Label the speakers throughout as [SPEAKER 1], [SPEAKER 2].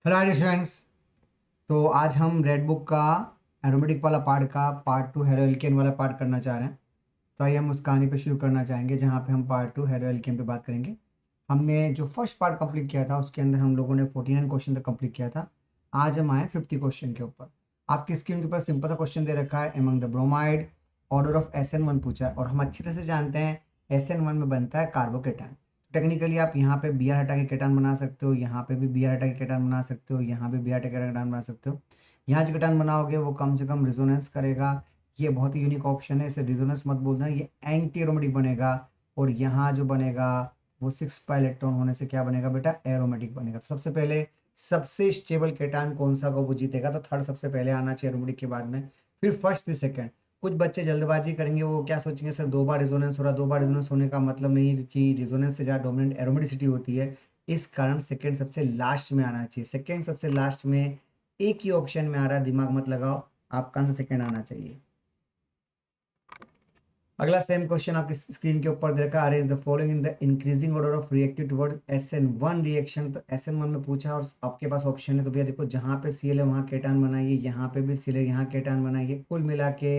[SPEAKER 1] Hello students. तो आज हम रेड बुक का एरोमेटिक वाला पार्ट का पार्ट 2 हेरो एल्केन वाला पार्ट करना चाह रहे हैं। तो आइए हम उस कहानी पे शुरू करना चाहेंगे जहाँ पे हम पार्ट 2 हेरो एल्केन पे बात करेंगे। हमने जो फर्स्ट पार्ट कंप्लीट किया था उसके अंदर हम लोगों ने 49 क्वेश्चन तक कंप्लीट किया था। आज हम आए 50 क्वेश्चन के ऊपर। आपकी स्क्रीन के ऊपर सिंपल सा क्वेश्चन दे रखा है, among the bromide order of SN1 पूछा है और हम अच्छी तरह से जानते हैं SN1 में बनता है कार्बोकेटान। टेक्निकली आप यहाँ पे Br हटा के केटान बना सकते हो, यहाँ पे भी Br हटा के केटान बना सकते हो, यहाँ पे Br हटा के केटान बना सकते हो। यहाँ जो केटान बनाओगे वो कम से कम रिजोनेंस करेगा। ये बहुत ही यूनिक ऑप्शन है, इसे रिजोनेंस मत बोलना, ये एंटी एरोमेटिक बनेगा। और यहाँ जो बनेगा वो 6 इलेक्ट्रॉन होने से क्या बनेगा बेटा, एरोमेटिक बनेगा। तो सबसे पहले सबसे स्टेबल केटान कौन सा होगा वो जीतेगा। तो थर्ड सबसे पहले आना चाहिए एरोमेटिक के बाद में, फिर फर्स्ट फिर सेकंड। कुछ बच्चे जल्दबाजी करेंगे, वो क्या सोचेंगे सर 2 बार रिजोनेंस हो रहा। 2 बार रिजोनेंस होने का मतलब नहीं है, क्योंकि रिजोनेंस से ज़्यादा डोमिनेंट एरोमेटिसिटी होती है। इस कारण सेकंड सबसे लास्ट में आना चाहिए। सेकंड सबसे लास्ट में एक ही ऑप्शन में आ रहा है, दिमाग मत लगाओ, आपका आंसर सेकंड आना चाहिए। अगला सेम क्वेश्चन आपकी स्क्रीन के ऊपर दे रखा है, arrange the following in the increasing order of reactive toward SN1 reaction. तो SN1 में पूछा और आपके पास ऑप्शन है, तो भैया देखो जहाँ पे Cl है वहाँ केटान बनाइए, यहाँ पे भी Cl है यहाँ केटान बनाइए, कुल मिला के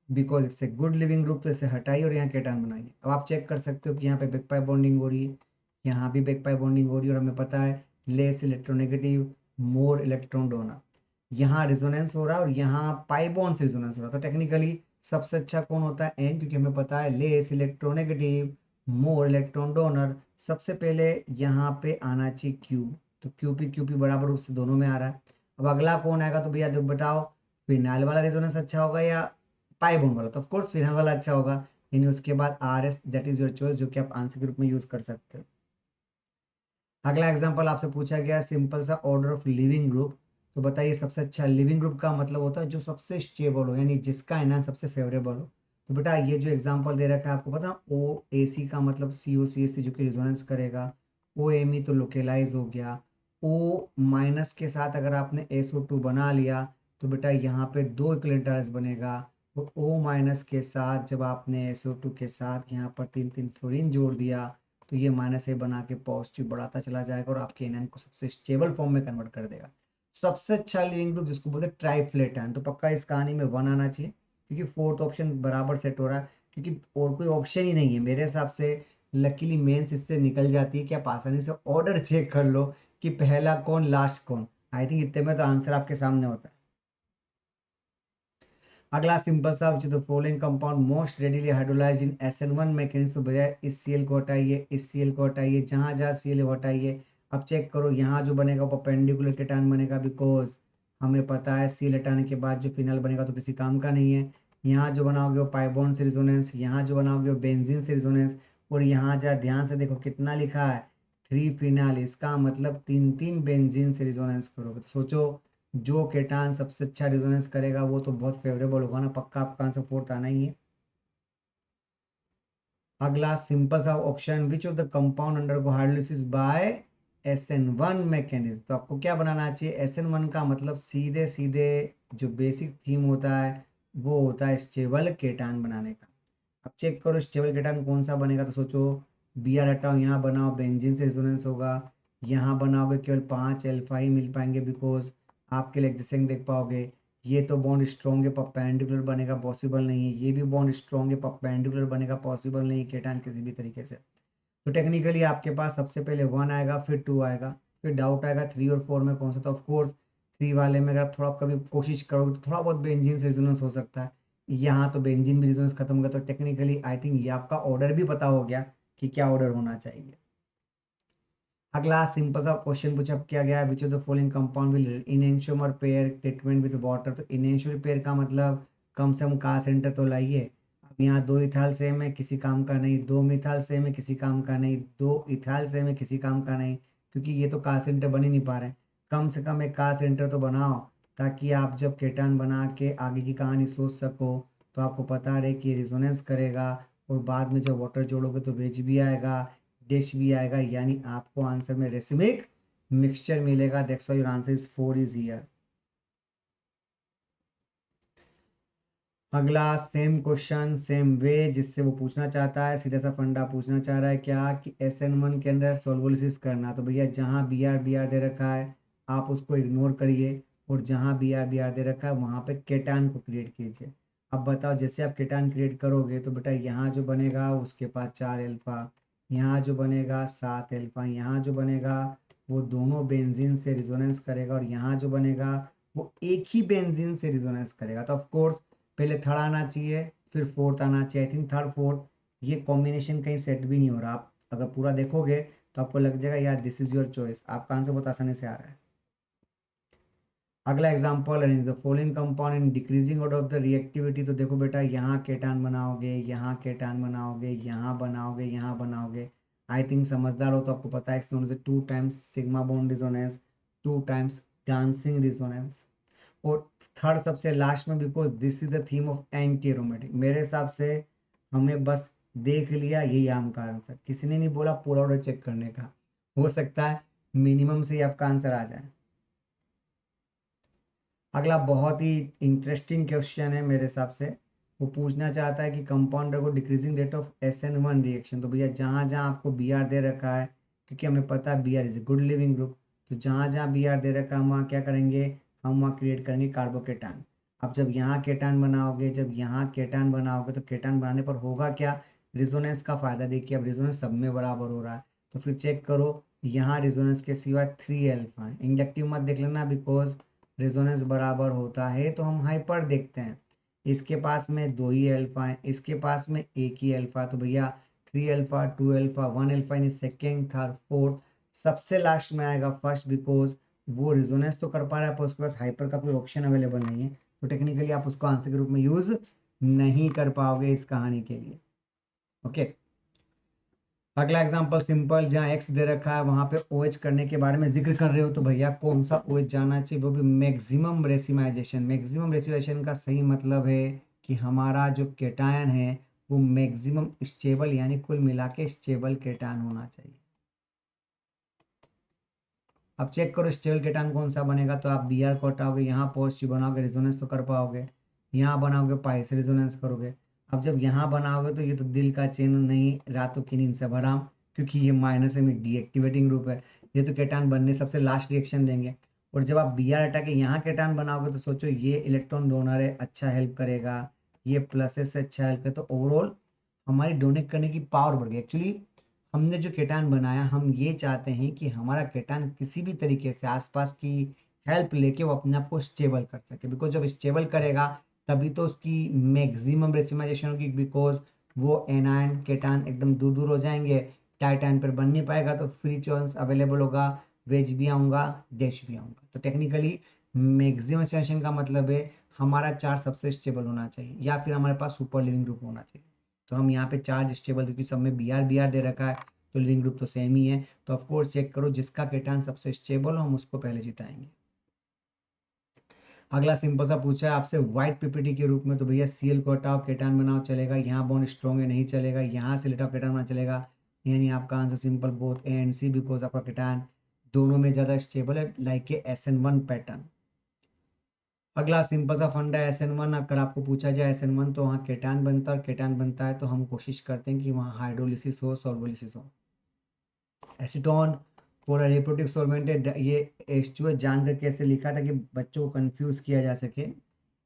[SPEAKER 1] बिकॉज इससे गुड लिविंग ग्रुप तो इसे हटाइए और यहाँ केटान बनाइए। अब आप चेक कर सकते हो कि यहाँ पे बैक पाई बॉन्डिंग हो रही है, यहाँ भी बैक पाई बॉन्डिंग हो रही है, और हमें पता है less electronegative more electron donor. यहाँ रिजोनेंस हो रहा है और यहाँ पाई बॉन्ड से रिजोनेंस हो रहा है। तो टेक्निकली सबसे अच्छा कौन होता है, एन, क्योंकि हमें पता है less electronegative more electron donor. सबसे पहले यहाँ पे आना चाहिए क्यू। तो क्यूपी बराबर रूप से दोनों में आ रहा है। अब अगला कौन आएगा, तो भैया बताओ फिनाइल वाला रेजोनेंस अच्छा होगा या पाई बॉन्ड वाला। तो ऑफकोर्स फिनाइल वाला अच्छा होगा। यानी उसके बाद RS, that is your choice, जो कि आप आंसर के रूप में यूज कर सकते हो। अगला एग्जांपल आपसे पूछा गया सिंपल सा ऑर्डर ऑफ लिविंग ग्रुप। तो बताइए सबसे अच्छा लिविंग ग्रुप का मतलब होता है जो सबसे स्टेबल हो, यानी जिसका एनहांस सबसे फेवरेबल हो। तो बेटा ये जो एग्जांपल दे रखा है आपको पता है, OAC का मतलब COCS जो कि रिजोनेंस करेगा। OMe तो लोकेलाइज हो गया। O माइनस के साथ अगर आपने SO2 बना लिया तो बेटा यहाँ पे 2 इक्विवेलेंट बनेगा। तो O माइनस के साथ जब आपने SO2 के साथ यहाँ पर 3 3 फ्लोरीन जोड़ दिया तो ये -A बना के पॉजिटिव बढ़ाता चला जाएगा और आपके एनआयन को सबसे स्टेबल फॉर्म में कन्वर्ट कर देगा। सबसे अच्छा लिविंग ग्रुप जिसको बोलते हैं ट्राइफ्लेट है, तो पक्का इस कहानी में 1 आना चाहिए, क्योंकि फोर्थ ऑप्शन बराबर सेट हो रहा है, क्योंकि और कोई ऑप्शन ही नहीं है मेरे हिसाब से। लकीली मेंस इससे निकल जाती है कि आप आसानी से ऑर्डर चेक कर लो कि पहला कौन लास्ट कौन। आई थिंक इतने में तो आंसर आपके सामने होता है। अगला सिंपल सा, विच the following compound most readily hydrolyse in SN1 mechanism. तो बजाय इस Cl को हटाइए, इस Cl को हटाइए, जहां जहां Cl है वो हटाइए। अब चेक करो यहाँ जो बनेगा वो परपेंडिकुलर केटायन बनेगा, बिकॉज हमें पता है Cl हटाने के बाद जो फिनाइल बनेगा तो किसी काम का नहीं है। यहाँ जो बनाओगे वो पाई बॉन्ड से रिजोनेंस, यहाँ जो बनाओगे वो बेंजीन से रिजोनेंस, और यहाँ जरा ध्यान से देखो कितना लिखा है 3 फिनाइल, इसका मतलब 3 3 बेंजीन से रिजोनेंस करोगे। तो सोचो जो केटान सबसे अच्छा रिजोनेंस करेगा वो तो बहुत फेवरेबल होगा ना, पक्का आपका आंसर फोर्थ आना ही है। अगला सिंपल सा option, which of the compound undergo hydrolysis by SN1 mechanism. तो आपको क्या बनाना चाहिए, SN1 का मतलब सीधे सीधे जो बेसिक थीम होता है वो होता है स्टेबल केटान बनाने का। अब चेक करो स्टेबल केटान कौन सा बनेगा। तो सोचो Br हटाओ, यहाँ बनाओ बेंजीन से रिजोनेंस होगा। यहाँ बनाओगे केवल 5 अल्फा ही मिल पाएंगे, बिकॉज आपके लिए एग्जिस्टिंग देख पाओगे। ये तो बॉन्ड स्ट्रॉन्ग है, परपेंडिकुलर बनेगा, पॉसिबल नहीं है। ये भी बॉन्ड स्ट्रॉन्ग है, परपेंडिकुलर बनेगा, पॉसिबल नहीं है केटान किसी भी तरीके से। तो टेक्निकली आपके पास सबसे पहले 1 आएगा, फिर 2 आएगा, फिर डाउट आएगा 3 और 4 में कौन सा। तो ऑफकोर्स 3 वाले में अगर आप थोड़ा कभी कोशिश करोगे तो थोड़ा बहुत बेंजीन से रिजोनेंस हो सकता है। यहाँ तो बेंजीन भी रिजोनेंस खत्म हो गया। तो टेक्निकली आई थिंक ये आपका ऑर्डर भी पता हो गया कि क्या ऑर्डर होना चाहिए। अगला सिंपल सा क्वेश्चन पूछा किया गया है, which of the following compound will enantiomer pair treatment with water. तो इनेंशियोमर पेयर का मतलब कम से कम का सेंटर तो लाइए। अब यहाँ 2 इथाइल सेम है, किसी काम का नहीं। 2 मिथाइल सेम है, किसी काम का नहीं। 2 इथाइल सेम है, किसी काम का नहीं, क्योंकि ये तो का सेंटर बन ही नहीं पा रहे हैं। कम से कम एक का सेंटर तो बनाओ, ताकि आप जब केटान बना के आगे की कहानी सोच सको तो आपको पता रहे कि रिजोनेंस करेगा, और बाद में जब वाटर जोड़ोगे तो वेज भी आएगा, डिश भी आएगा, यानी आपको आंसर में रेसिमिक मिक्सचर मिलेगा। That's why your answer is 4 is here. अगला सेम क्वेश्चन सेम वे जिससे वो पूछना चाहता है, सीधा सा फंडा पूछना चाह रहा है क्या कि SN1 के अंदर सोल्वोलिसिस करना। तो भैया जहाँ Br दे रखा है आप उसको इग्नोर करिए और जहाँ बी आर दे रखा है वहाँ पे केटान को क्रिएट कीजिए। अब बताओ, जैसे आप केटान क्रिएट करोगे तो बेटा यहाँ जो बनेगा उसके पास 4 अल्फा, यहाँ जो बनेगा 7 अल्फा, यहाँ जो बनेगा वो दोनों बेंजीन से रिजोनेंस करेगा और यहाँ जो बनेगा वो एक ही बेंजीन से रिजोनेंस करेगा। तो ऑफ कोर्स पहले थर्ड आना चाहिए, फिर फोर्थ आना चाहिए। आई थिंक थर्ड फोर्थ ये कॉम्बिनेशन कहीं सेट भी नहीं हो रहा। आप अगर पूरा देखोगे तो आपको लग जाएगा यार दिस इज योर चॉइस, आपका आंसर बहुत आसानी से आ रहा है। अगला example, arrange the following compound in decreasing order of the reactivity. तो देखो बेटा, यहाँ केटान बनाओगे, यहाँ केटान बनाओगे, यहाँ बनाओगे, यहाँ बनाओगे। आई थिंक समझदार हो तो आपको पता है इससे 2 times sigma bond resonance, 2 times dancing resonance, और थर्ड सबसे लास्ट में, because this is the theme of anti aromatic. मेरे हिसाब से हमें बस देख लिया यही आपका आंसर, किसी ने नहीं बोला पूरा ऑर्डर चेक करने का। हो सकता है मिनिमम से ही आपका आंसर आ जाए। अगला बहुत ही इंटरेस्टिंग क्वेश्चन है मेरे हिसाब से। वो पूछना चाहता है कि कंपाउंडर को decreasing rate of SN1 reaction. तो भैया जहाँ जहाँ आपको Br दे रखा है, क्योंकि हमें पता है Br is a good leaving group, तो जहाँ जहाँ Br दे रखा है हम वहाँ क्या करेंगे, हम वहाँ क्रिएट करेंगे कार्बोकेटान। अब जब यहाँ केटान बनाओगे, जब यहाँ केटान बनाओगे तो केटान बनाने पर होगा क्या, रिजोनेंस का फायदा देखिए। अब रिजोनेंस सब में बराबर हो रहा है तो फिर चेक करो, यहाँ रिजोनेंस के सिवाय 3 अल्फा है। इंडक्टिव मत देख लेना, बिकॉज रेजोनेंस बराबर होता है तो हम हाइपर देखते हैं। इसके पास में 2 ही अल्फा है, इसके पास में एक ही अल्फा, तो भैया 3 अल्फा, 2 अल्फा, 1 अल्फा यानी सेकेंड, थर्ड, फोर्थ, सबसे लास्ट में आएगा फर्स्ट, बिकॉज वो रिजोनेंस तो कर पा रहा है पर उसके पास हाइपर का कोई ऑप्शन अवेलेबल नहीं है, तो टेक्निकली आप उसको आंसर के रूप में यूज नहीं कर पाओगे इस कहानी के लिए। ओके, अगला एग्जांपल सिंपल, जहाँ एक्स दे रखा है वहां पे OH करने के बारे में जिक्र कर रहे हो, तो भैया कौन सा OH जाना चाहिए, वो भी मैक्सिमम रेसिमाइजेशन। मैक्सिमम रेसिमाइजेशन का सही मतलब है कि हमारा जो केटायन है वो मैक्सिमम स्टेबल यानी कुल मिला के स्टेबल केटायन होना चाहिए। अब चेक करो स्टेबल केटायन कौन सा बनेगा, तो आप Br को हटाओगे, यहाँ पॉजिटिव बनाओगे, रिजोनेंस तो कर पाओगे, यहाँ बनाओगे पाई से रिजोनेंस करोगे। अब जब यहाँ बनाओगे तो ये तो दिल का चैन नहीं, रातों की नींद से भराम, क्योंकि ये माइनस में डीएक्टिवेटिंग ग्रुप है, ये तो केटान बनने सबसे लास्ट रिएक्शन देंगे। और जब आप Br हटा के यहाँ केटान बनाओगे तो सोचो ये इलेक्ट्रॉन डोनर है, अच्छा हेल्प करेगा, ये प्लसेस से अच्छा हेल्प करे, तो ओवरऑल हमारी डोनेट करने की पावर बढ़ गई। एक्चुअली हमने जो केटान बनाया, हम ये चाहते हैं कि हमारा केटान किसी भी तरीके से आसपास की हेल्प लेके वो अपने आप को स्टेबल कर सके, बिकॉज जब स्टेबल करेगा तभी तो उसकी मैक्सिमम रेसिमाइजेशन होगी, बिकॉज वो एनायन केटान एकदम दूर दूर हो जाएंगे, टाइटैन पर बन नहीं पाएगा, तो फ्री चांस अवेलेबल होगा, वेज भी आऊँगा, डैश भी आऊँगा। तो टेक्निकली मैक्सिमम रेसिमाइजेशन का मतलब है हमारा चार्ज सबसे स्टेबल होना चाहिए या फिर हमारे पास सुपर लिविंग ग्रुप होना चाहिए। तो हम यहाँ पे चार्ज स्टेबल, क्योंकि सब में Br दे रखा है तो लिविंग ग्रुप तो सेम ही है, तो ऑफ कोर्स चेक करो जिसका केटान सबसे स्टेबल हो हम उसको पहले जिताएंगे। अगला सिंपल सा पूछा है आपसे व्हाइट पीपीटी के रूप में, तो भैया Cl को हटाओ केटान बनाओ चलेगा, यहाँ बॉन्ड स्ट्रॉन्ग है नहीं चलेगा, यहाँ से लेटाओ केटान बना चलेगा, यानी आपका answer simple both A and C, because आपका केटान दोनों में ज्यादा स्टेबल है, लाइक ए SN1 पैटर्न। अगला सिंपल सा फंडा है SN1, अगर आपको पूछा जाए SN1 तो वहाँ केटान बनता है, और केटान बनता है तो हम कोशिश करते हैं कि वहाँ हाइड्रोलिसिस हो, सॉल्वोलिसिस हो। एसीटोन पूरा रिप्रोडक्टिव सॉल्वेंट है, ये H2 जानकर कैसे लिखा था कि बच्चों को कंफ्यूज किया जा सके,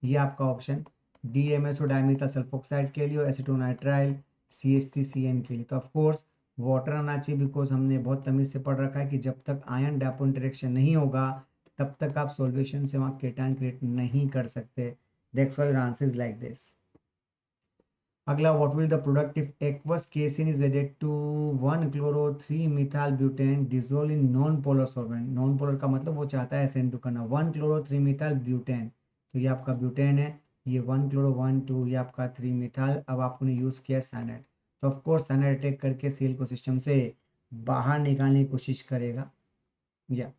[SPEAKER 1] ये आपका ऑप्शन DMSO डाइमिथाइल सल्फोक्साइड के लिए और एसीटोनाइट्राइल CH3CN के लिए। तो ऑफ कोर्स वाटर आना चाहिए, बिकॉज हमने बहुत तमीज से पढ़ रखा है कि जब तक आयन डायपो इंटरेक्शन नहीं होगा तब तक आप सॉल्वेशन से वहाँ केटायन क्रिएट नहीं कर सकते। That's why your answer is like this. अगला, what will the product if aqueous KCN is added to 1 chloro 3 methyl butane dissolve in non polar solvent. Non polar का मतलब वो चाहता है SN2 करना, 1 क्लोरो 3 मिथाइल ब्यूटेन, तो ये आपका ब्यूटेन है, ये 1 क्लोरो 1 2, ये आपका 3 मिथाइल। अब आपने यूज़ किया साइनाइड, तो ऑफ कोर्स साइनाइड अटैक करके सेल को सिस्टम से बाहर निकालने की कोशिश करेगा। या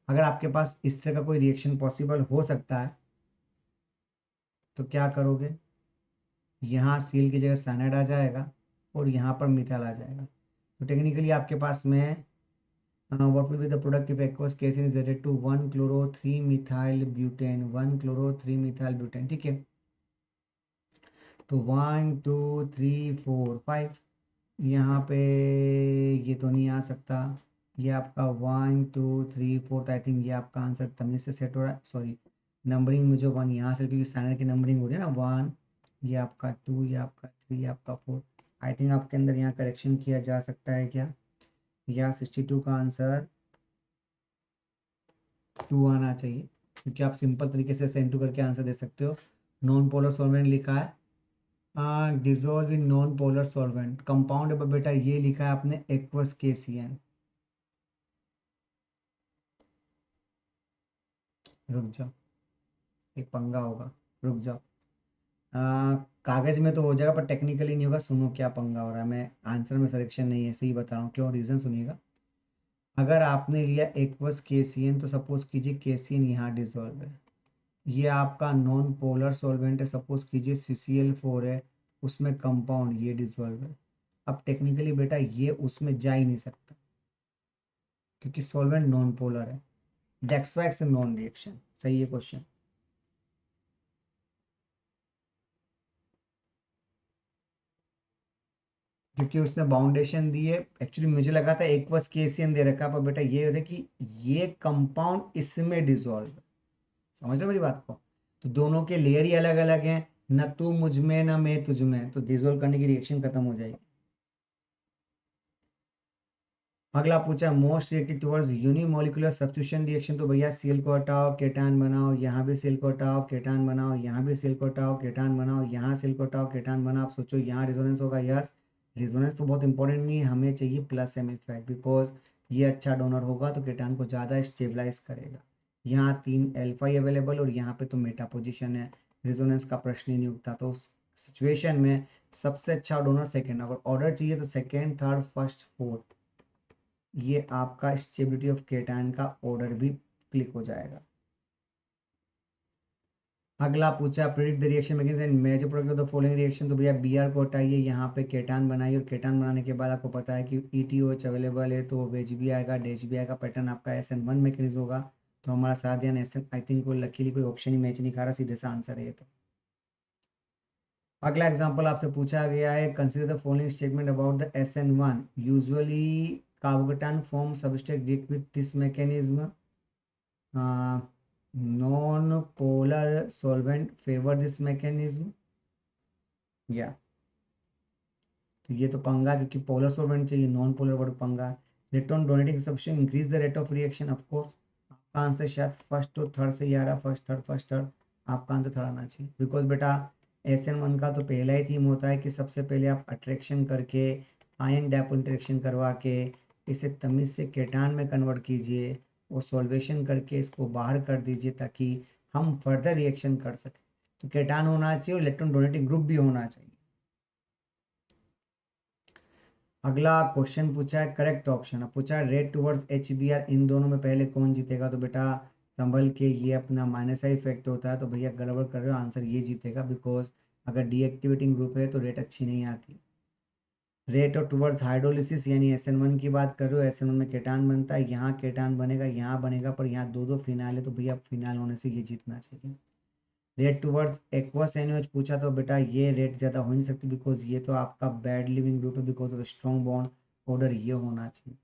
[SPEAKER 1] अगर आपके पास इस तरह का कोई रिएक्शन पॉसिबल हो सकता है तो क्या करोगे, यहाँ सील की जगह साइनाइड आ जाएगा और यहाँ पर मिथाइल आ जाएगा। तो टेक्निकली आपके पास में what will be the product if aqueous KCN is added to 1 chloro 3 methyl butane, 1 chloro 3 methyl butane, ठीक है। तो 1 2 3 4 5, यहाँ पे ये तो नहीं आ सकता, ये आपका 1 2 3 4, आई थिंक ये आपका आंसर तमीज से सेट हो रहा है, सॉरी नंबरिंग में जो 1 यहाँ से, क्योंकि स्टैंडर्ड की नंबरिंग हो रही है ना, 1 ये आपका 2 ये आपका 3 ये आपका 4, आई थिंक आपके अंदर यहाँ करेक्शन किया जा सकता है क्या, या 62 का आंसर 2 आना चाहिए, क्योंकि आप सिंपल तरीके से सेंड टू करके आंसर दे सकते हो। नॉन पोलर सॉल्वेंट लिखा है, dissolve in non polar solvent, compound है बेटा ये लिखा है आपने एक्वस KCN। रुक जाओ, एक पंगा होगा, रुक जाओ। कागज में तो हो जाएगा पर टेक्निकली नहीं होगा, सुनो क्या पंगा हो रहा है, मैं आंसर में सिलेक्शन नहीं है, सही बता रहा हूँ क्यों, रीजन सुनिएगा। अगर आपने लिया एक्वस KCN तो सपोज कीजिए KCN यहाँ डिजोल्व है, ये आपका नॉन पोलर सॉल्वेंट है, सपोज कीजिए CCl4 है, उसमें कंपाउंड ये डिजोल्व है। अब टेक्निकली बेटा ये उसमें जा ही नहीं सकता, क्योंकि सॉल्वेंट नॉन पोलर है, that's why it's a non reaction. सही है क्वेश्चन, क्योंकि उसने बाउंडेशन दी है। एक्चुअली मुझे लगा था एक्वस KCN दे रखा, पर बेटा ये होता है कि ये कंपाउंड इसमें डिजोल्व है, समझ लो मेरी बात को। तो दोनों के लेयर ही अलग अलग हैं, न तू मुझ में न मैं तुझ में, तो डिजोल्व करने की रिएक्शन खत्म हो जाएगी। अगला पूछा most reactive towards unimolecular substitution reaction, तो भैया सीएल को हटाओ केटान बनाओ, यहाँ भी सीएल को हटाओ केटान बनाओ, यहाँ भी सीएल को हटाओ केटान बनाओ, यहाँ सीएल को हटाओ केटान बनाओ। आप सोचो यहाँ रेजोनेंस होगा, यस रेजोनेंस तो बहुत इंपॉर्टेंट नहीं है, हमें चाहिए प्लस एम इफेक्ट, बिकॉज ये अच्छा डोनर होगा तो केटान को ज़्यादा स्टेबलाइज करेगा। यहाँ 3 एल्फा अवेलेबल और यहाँ पे तो मेटा पोजिशन है, रेजोनेंस का प्रश्न ही नहीं उठता। तो उस सिचुएशन में सबसे अच्छा डोनर सेकेंड, अगर ऑर्डर चाहिए तो सेकेंड थर्ड फर्स्ट फोर्थ, ये आपका स्टेबिलिटी ऑफ केटायन का ऑर्डर भी क्लिक हो जाएगा। अगला पूछा predict the reaction mechanism and major product of the following reaction, तो भैया Br को हटाइए, यहाँ पे केटान बनाइए, और केटान बनाने के बाद आपको पता है कि ETOH अवेलेबल है, तो वेज भी आएगा डैश भी आएगा, पैटर्न आपका SN1 मैकेनिज्म होगा। तो हमारा साथ ध्यान SN, आई थिंक कोई लकीली कोई ऑप्शन ही मैच नहीं खा रहा, सीधे सा आंसर है ये तो। अगला एग्जांपल आपसे पूछा गया है consider the following statement about the SN1 usually carbocation form substrate react with this mechanism, non-polar solvent favor this mechanism, या तो ये तो पंगा, क्योंकि पोलर सॉल्वेंट चाहिए, नॉन पोलर वर्ड पंगा। Electron donating substance increase the rate of reaction, of course आपका answer शायद फर्स्ट और थर्ड से ही आ रहा, फर्स्ट थर्ड, आपका आंसर थर्ड आना चाहिए, बिकॉज बेटा SN1 का तो पहला ही थीम होता है कि सबसे पहले आप अट्रैक्शन करके आयन डैपो इंटरेक्शन करवा के इसे तमीज से केटान में कन्वर्ट कीजिए और सॉल्वेशन करके इसको बाहर कर दीजिए, ताकि हम फर्दर रिएक्शन कर सकें। तो केटान होना चाहिए और इलेक्ट्रॉन डोनेटिंग ग्रुप भी होना चाहिए। अगला क्वेश्चन पूछा है करेक्ट ऑप्शन, अब पूछा है रेड टुवर्ड्स HBr, इन दोनों में पहले कौन जीतेगा, तो बेटा संभल के, ये अपना माइनस आई इफेक्ट होता है, तो भैया गड़बड़ कर रहे हो, आंसर ये जीतेगा, बिकॉज अगर डीएक्टिवेटिंग ग्रुप है तो रेट अच्छी नहीं आती। रेट और टुवर्ड्स हाइड्रोलिसिस यानी SN1 की बात कर रहे हो, SN1 में केटान बनता है, यहाँ केटान बनेगा यहाँ बनेगा, पर यहाँ दो दो फिनाइल है, तो भैया फिनाइल होने से ये जीतना चाहिए। रेट टुवर्ड्स एक्वस NaOH पूछा, तो बेटा ये रेट ज़्यादा हो नहीं सकती, बिकॉज ये तो आपका बैड लिविंग ग्रुप है, because of strong bond, order ये होना चाहिए।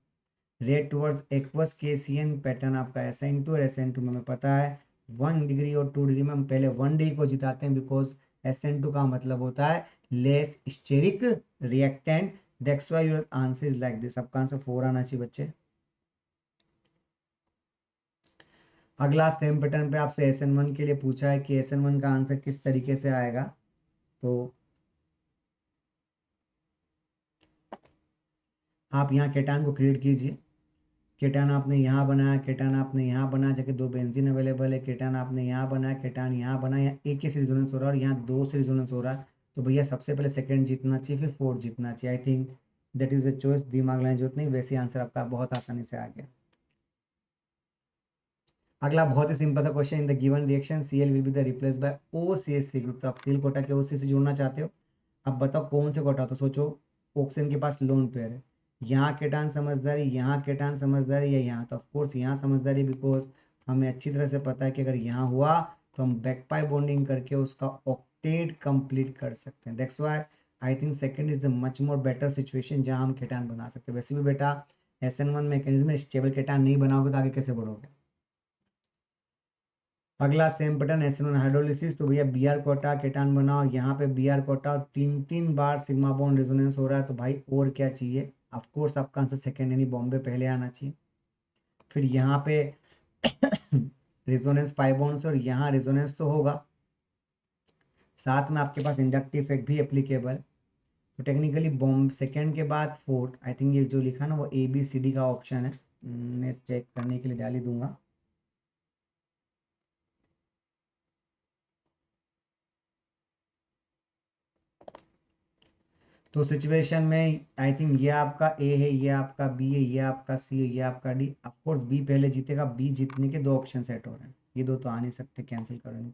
[SPEAKER 1] Rate towards aqueous KCN pattern आपका SN2 और SN2 में हमें पता है 1 डिग्री और 2 डिग्री में हम पहले 1 डिग्री को जिताते हैं, बिकॉज SN2 का मतलब होता है less steric reactant, that's why your answer is like this. आपका आंसर 4 आना चाहिए बच्चे। अगला सेम पैटर्न पे आपसे SN1 के लिए पूछा है कि SN1 का आंसर किस तरीके से आएगा, तो आप यहाँ केटान को क्रिएट कीजिए, केटान आपने यहाँ बनाया, केटान आपने यहाँ बनाया, जबकि दो बेंजीन अवेलेबल है, केटान आपने यहाँ बनाया, केटान यहाँ बनाया, यहाँ एक ही से रिजोनेंस हो रहा है और यहाँ दो से रिजोनेंस हो रहा है, तो भैया सबसे पहले सेकंड जीतना चाहिए फिर फोर्थ जीतना चाहिए, I think that is the choice, दिमाग लगाने जरूरत नहीं, वैसे आंसर आपका बहुत आसानी से आ गया। अगला बहुत ही सिंपल सा question, in the given reaction Cl will be the replace by OCH3 group, तो आप सील कोटा के OC से जोड़ना चाहते हो, अब बताओ कौन से कोटा, तो सोचो ऑक्सीजन के पास लोन पेयर है, यहाँ केटान समझदारी, यहाँ केटान समझदारी, या यहाँ, तो ऑफकोर्स यहाँ समझदारी, बिकॉज हमें अच्छी तरह से पता है कि अगर यहाँ हुआ तो हम बैक पाई बॉन्डिंग करके उसका ऑक्टेट कंप्लीट कर सकते हैं, that's why I think second is the much more better situation जहाँ हम केटान बना सकते हैं। वैसे भी बेटा SN1 मैकेनिज्म में स्टेबल केटान नहीं बनाओगे तो आगे कैसे बढ़ोगे। अगला सेम पैटर्न SN1 हाइड्रोलिसिस, तो भैया Br कोटा केटान बनाओ, यहाँ पे Br कोटा 3 बार सिग्मा बॉन्ड रेजोनेंस हो रहा है, तो भाई और क्या चाहिए। ऑफ कोर्स आपका आंसर सेकंड यानी बॉम्बे पहले आना चाहिए। फिर यहाँ पे रेजोनेंस 5 बॉन्ड्स और यहाँ रेजोनेंस तो होगा, साथ में आपके पास इंडक्टिव इफेक्ट भी एप्लीकेबल। तो टेक्निकली बॉम्ब सेकंड के बाद फोर्थ, आई थिंक ये जो लिखा ना वो ABCD का ऑप्शन है, मैं चेक करने के लिए डाल ही दूंगा। तो सिचुएशन में आई थिंक ये आपका A है, ये आपका B है, ये आपका C है, ये आपका D। ऑफकोर्स B पहले जीतेगा, B जीतने के 2 ऑप्शन सेट हो रहे हैं, ये दो तो आ नहीं सकते, कैंसिल करो।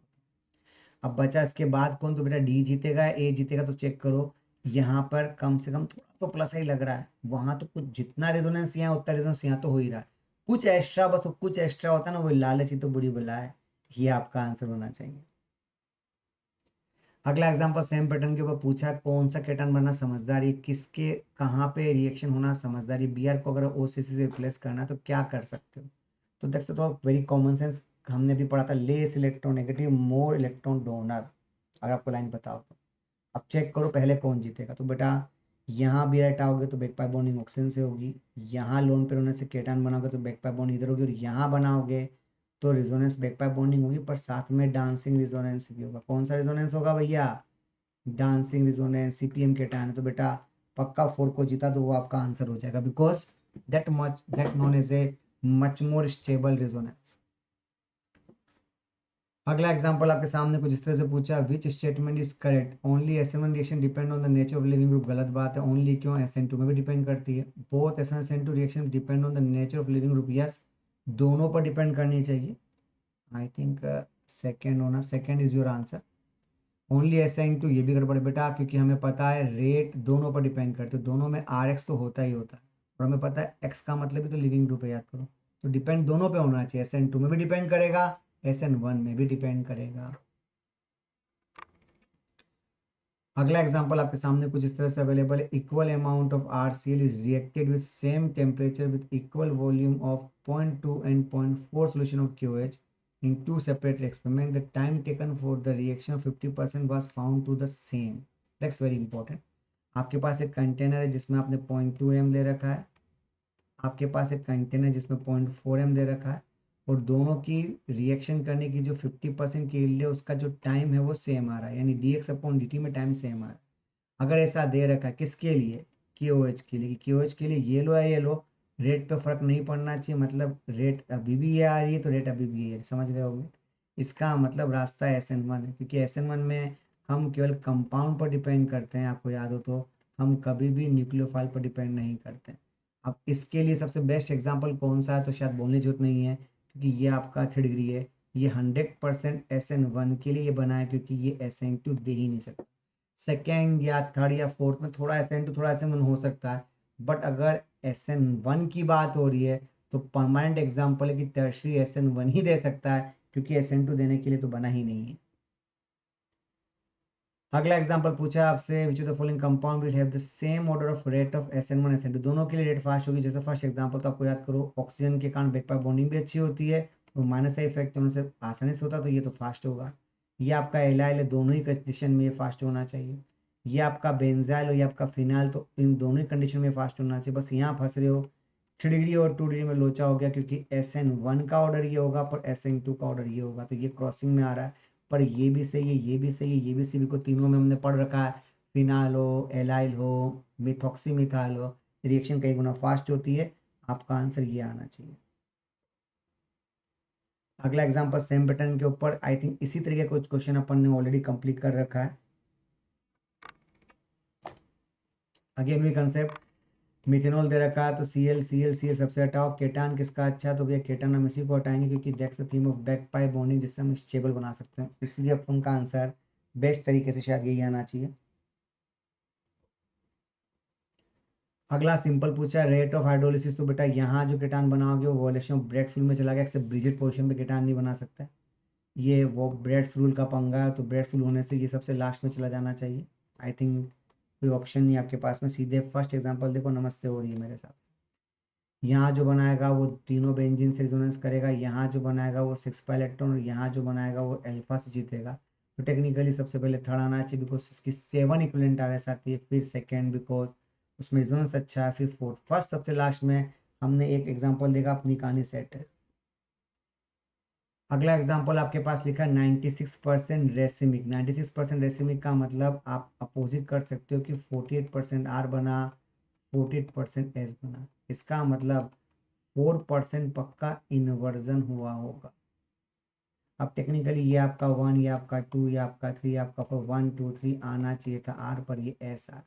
[SPEAKER 1] अब बचा इसके बाद कौन, तो बेटा D जीतेगा, A जीतेगा। तो चेक करो यहाँ पर कम से कम थोड़ा तो प्लस ही लग रहा है, वहां तो कुछ जितना रेजोनेंस यहाँ उतना रेजोनेंस यहाँ तो हो ही रहा है, कुछ एक्स्ट्रा, बस वो कुछ एक्स्ट्रा होता है ना, वो लालची तो बुरी बला है। ये आपका आंसर होना चाहिए। अगला एग्जांपल सेम पैटर्न के ऊपर पूछा, कौन सा केटन बनना समझदारी, किसके कहाँ पे रिएक्शन होना समझदारी। Br को अगर OCC से रिप्लेस करना है तो क्या कर सकते हो। तो देख सकते हो वेरी कॉमन सेंस, हमने भी पढ़ा था, less electronegative more electron donor, अगर आपको लाइन बताओ तो। अब चेक करो पहले कौन जीतेगा, तो बेटा यहाँ Br हटाओगे तो बैक पाई बॉन्डिंग ऑक्सीजन से होगी, यहाँ लोन पेयर होने से केटन बनाओगे तो बैक पाई बॉन्ड इधर होगी, और यहाँ बनाओगे तो रिजोनेंस बैक पाई बॉन्डिंग होगी, पर साथ में डांसिंग रिजोनेंस भी होगा। कौन सा रिजोनेंस होगा भैया, डांसिंग रिजोनेंस, CPM केटायन है। तो बेटा पक्का 4 को जीता तो वो आपका आंसर हो जाएगा, because that known as a much more stable resonance. अगला एग्जांपल आपके सामने कुछ इस तरह से पूछा, which statement is correct, only SN1 reaction depend on the nature of leaving group. गलत बात है, ओनली क्यों, SN2 में भी डिपेंड करती है। Both SN SN2 reaction depend on the nature of leaving group, yes दोनों पर डिपेंड करनी चाहिए। आई थिंक सेकेंड होना, second is your answer. Only SN2 ये भी गड़बड़ है बेटा, क्योंकि हमें पता है रेट दोनों पर डिपेंड करते हैं, दोनों में RX तो होता ही होता है, और हमें पता है X का मतलब ही तो लिविंग ग्रुप है, याद करो। तो डिपेंड दोनों पे होना चाहिए, SN2 में भी डिपेंड करेगा, SN1 में भी डिपेंड करेगा। अगला एग्जांपल आपके सामने कुछ इस तरह से अवेलेबल है, equal amount of RCl is reacted with same temperature with equal volume of 0.2 and 0.4 solution of QH in two separate experiments. The time taken for the reaction of 50% was found to the same. That's very important. आपके पास एक container है जिसमें आपने 0.2 m ले रखा है, आपके पास एक कंटेनर जिसमें 0.4 m दे रखा है, और दोनों की रिएक्शन करने की जो 50% की यील्ड है उसका जो टाइम है वो सेम आ रहा है, यानी dx/dt में टाइम सेम आ रहा है। अगर ऐसा दे रखा है किसके लिए, KOH के लिए, KOH के लिए ये लो है ये लो, रेट पे फर्क नहीं पड़ना चाहिए, मतलब रेट अभी भी ये आ रही है तो रेट अभी भी ये समझ गए होंगे। इसका मतलब रास्ता SN1 है, क्योंकि SN1 में हम केवल कंपाउंड पर डिपेंड करते हैं, आपको याद हो तो, हम कभी भी न्यूक्लियोफाइल पर डिपेंड नहीं करते हैं। अब इसके लिए सबसे बेस्ट एग्जाम्पल कौन सा है, तो शायद बोलने की जरूरत नहीं है, क्योंकि ये आपका 3 डिग्री है, ये 100% SN1 के लिए बना है, क्योंकि ये SN2 दे ही नहीं सकता। सेकेंड या थर्ड या फोर्थ में थोड़ा SN2 थोड़ा SN1 हो सकता है, बट अगर SN1 की बात हो रही है तो परमानेंट एग्जाम्पल है कि टर्शरी SN1 ही दे सकता है, क्योंकि SN2 देने के लिए तो बना ही नहीं है। अगला एग्जांपल पूछा है आपसे, विच of the following compound will have the same order of rate of SN1 SN2, दोनों के लिए रेट फास्ट होगी। जैसे फर्स्ट एग्जांपल तो आपको याद करो, ऑक्सीजन के कारण बैक पाई बॉन्डिंग भी अच्छी होती है, और माइनस इफेक्ट होने से आसानी से होता है, तो ये तो फास्ट होगा। ये आपका एलाइल है, दोनों ही कंडीशन में ये फास्ट होना चाहिए। ये आपका बेंजाइल और ये आपका फिनाइल, तो इन दोनों ही कंडीशन में फास्ट होना चाहिए। बस यहाँ फंस रहे हो, 3 डिग्री और 2 डिग्री में लोचा हो गया, क्योंकि SN1 का ऑर्डर ये होगा पर SN2 का ऑर्डर ये होगा, तो ये क्रॉसिंग में आ रहा है। पर ये भी सही है, ये भी सही है, ये भी सही है, को तीनों में हमने पढ़ रखा है, फिनाइल हो, एलाइल हो, मिथॉक्सी मिथाइल हो, रिएक्शन कई गुना फास्ट होती है। आपका आंसर ये आना चाहिए। अगला एग्जांपल सेम पैटर्न के ऊपर, आई थिंक इसी तरीके का कुछ क्वेश्चन अपन ने ऑलरेडी कंप्लीट कर रखा है। अगेन भी कंसेप्ट, मिथेनॉल दे रखा है, तो Cl सबसे हटाओ, केटान किसका अच्छा है, तो भैया केटान हम इसी को हटाएंगे, क्योंकि that's the theme of back pi bonding, जिससे हम स्टेबल बना सकते हैं, इसलिए अपन का आंसर बेस्ट तरीके से शायद यही आना चाहिए। अगला सिंपल पूछा है, रेट ऑफ हाइड्रोलिसिस, तो बेटा यहाँ जो केटान बनाओगे वो वॉलेशन ऑफ ब्रेड्स रूल में चला गया, एक्सेप्ट ब्रिजिड पोजीशन पे केटान नहीं बना सकता। ये वो ब्रेड्स रूल का पंगा है, तो ब्रेड्स रूल होने से ये सबसे लास्ट में चला जाना चाहिए। आई थिंक कोई ऑप्शन नहीं आपके पास में, सीधे फर्स्ट एग्जांपल देखो, नमस्ते हो रही है मेरे साथ। यहाँ जो बनाएगा वो तीनों बेंजीन से रिजोनेंस करेगा, यहाँ जो बनाएगा वो 6 पाई इलेक्ट्रॉन, और यहाँ जो बनाएगा वो अल्फा से जीतेगा। तो टेक्निकली सबसे पहले थर्ड आना चाहिए बिकॉज उसकी 7 इक्विवेलेंट आरएस आती है, फिर सेकेंड बिकॉज उसमें रिजोनेंस अच्छा है, फिर फोर्थ। फर्स्ट सबसे लास्ट में हमने एक एग्जाम्पल देखा अपनी कहानी सेट है। अगला एग्जाम्पल आपके पास लिखा है 96% रेसिमिक। 96% रेसिमिक का मतलब आप अपोजिट कर सकते हो कि 48% आर बना, 48% एस बना। इसका मतलब 4% पक्का इन्वर्जन हुआ होगा। अब टेक्निकली ये आपका 1, ये आपका 2, ये आपका 3, आपका 4, 1 2 3 आना चाहिए था आर पर, ये एस आर।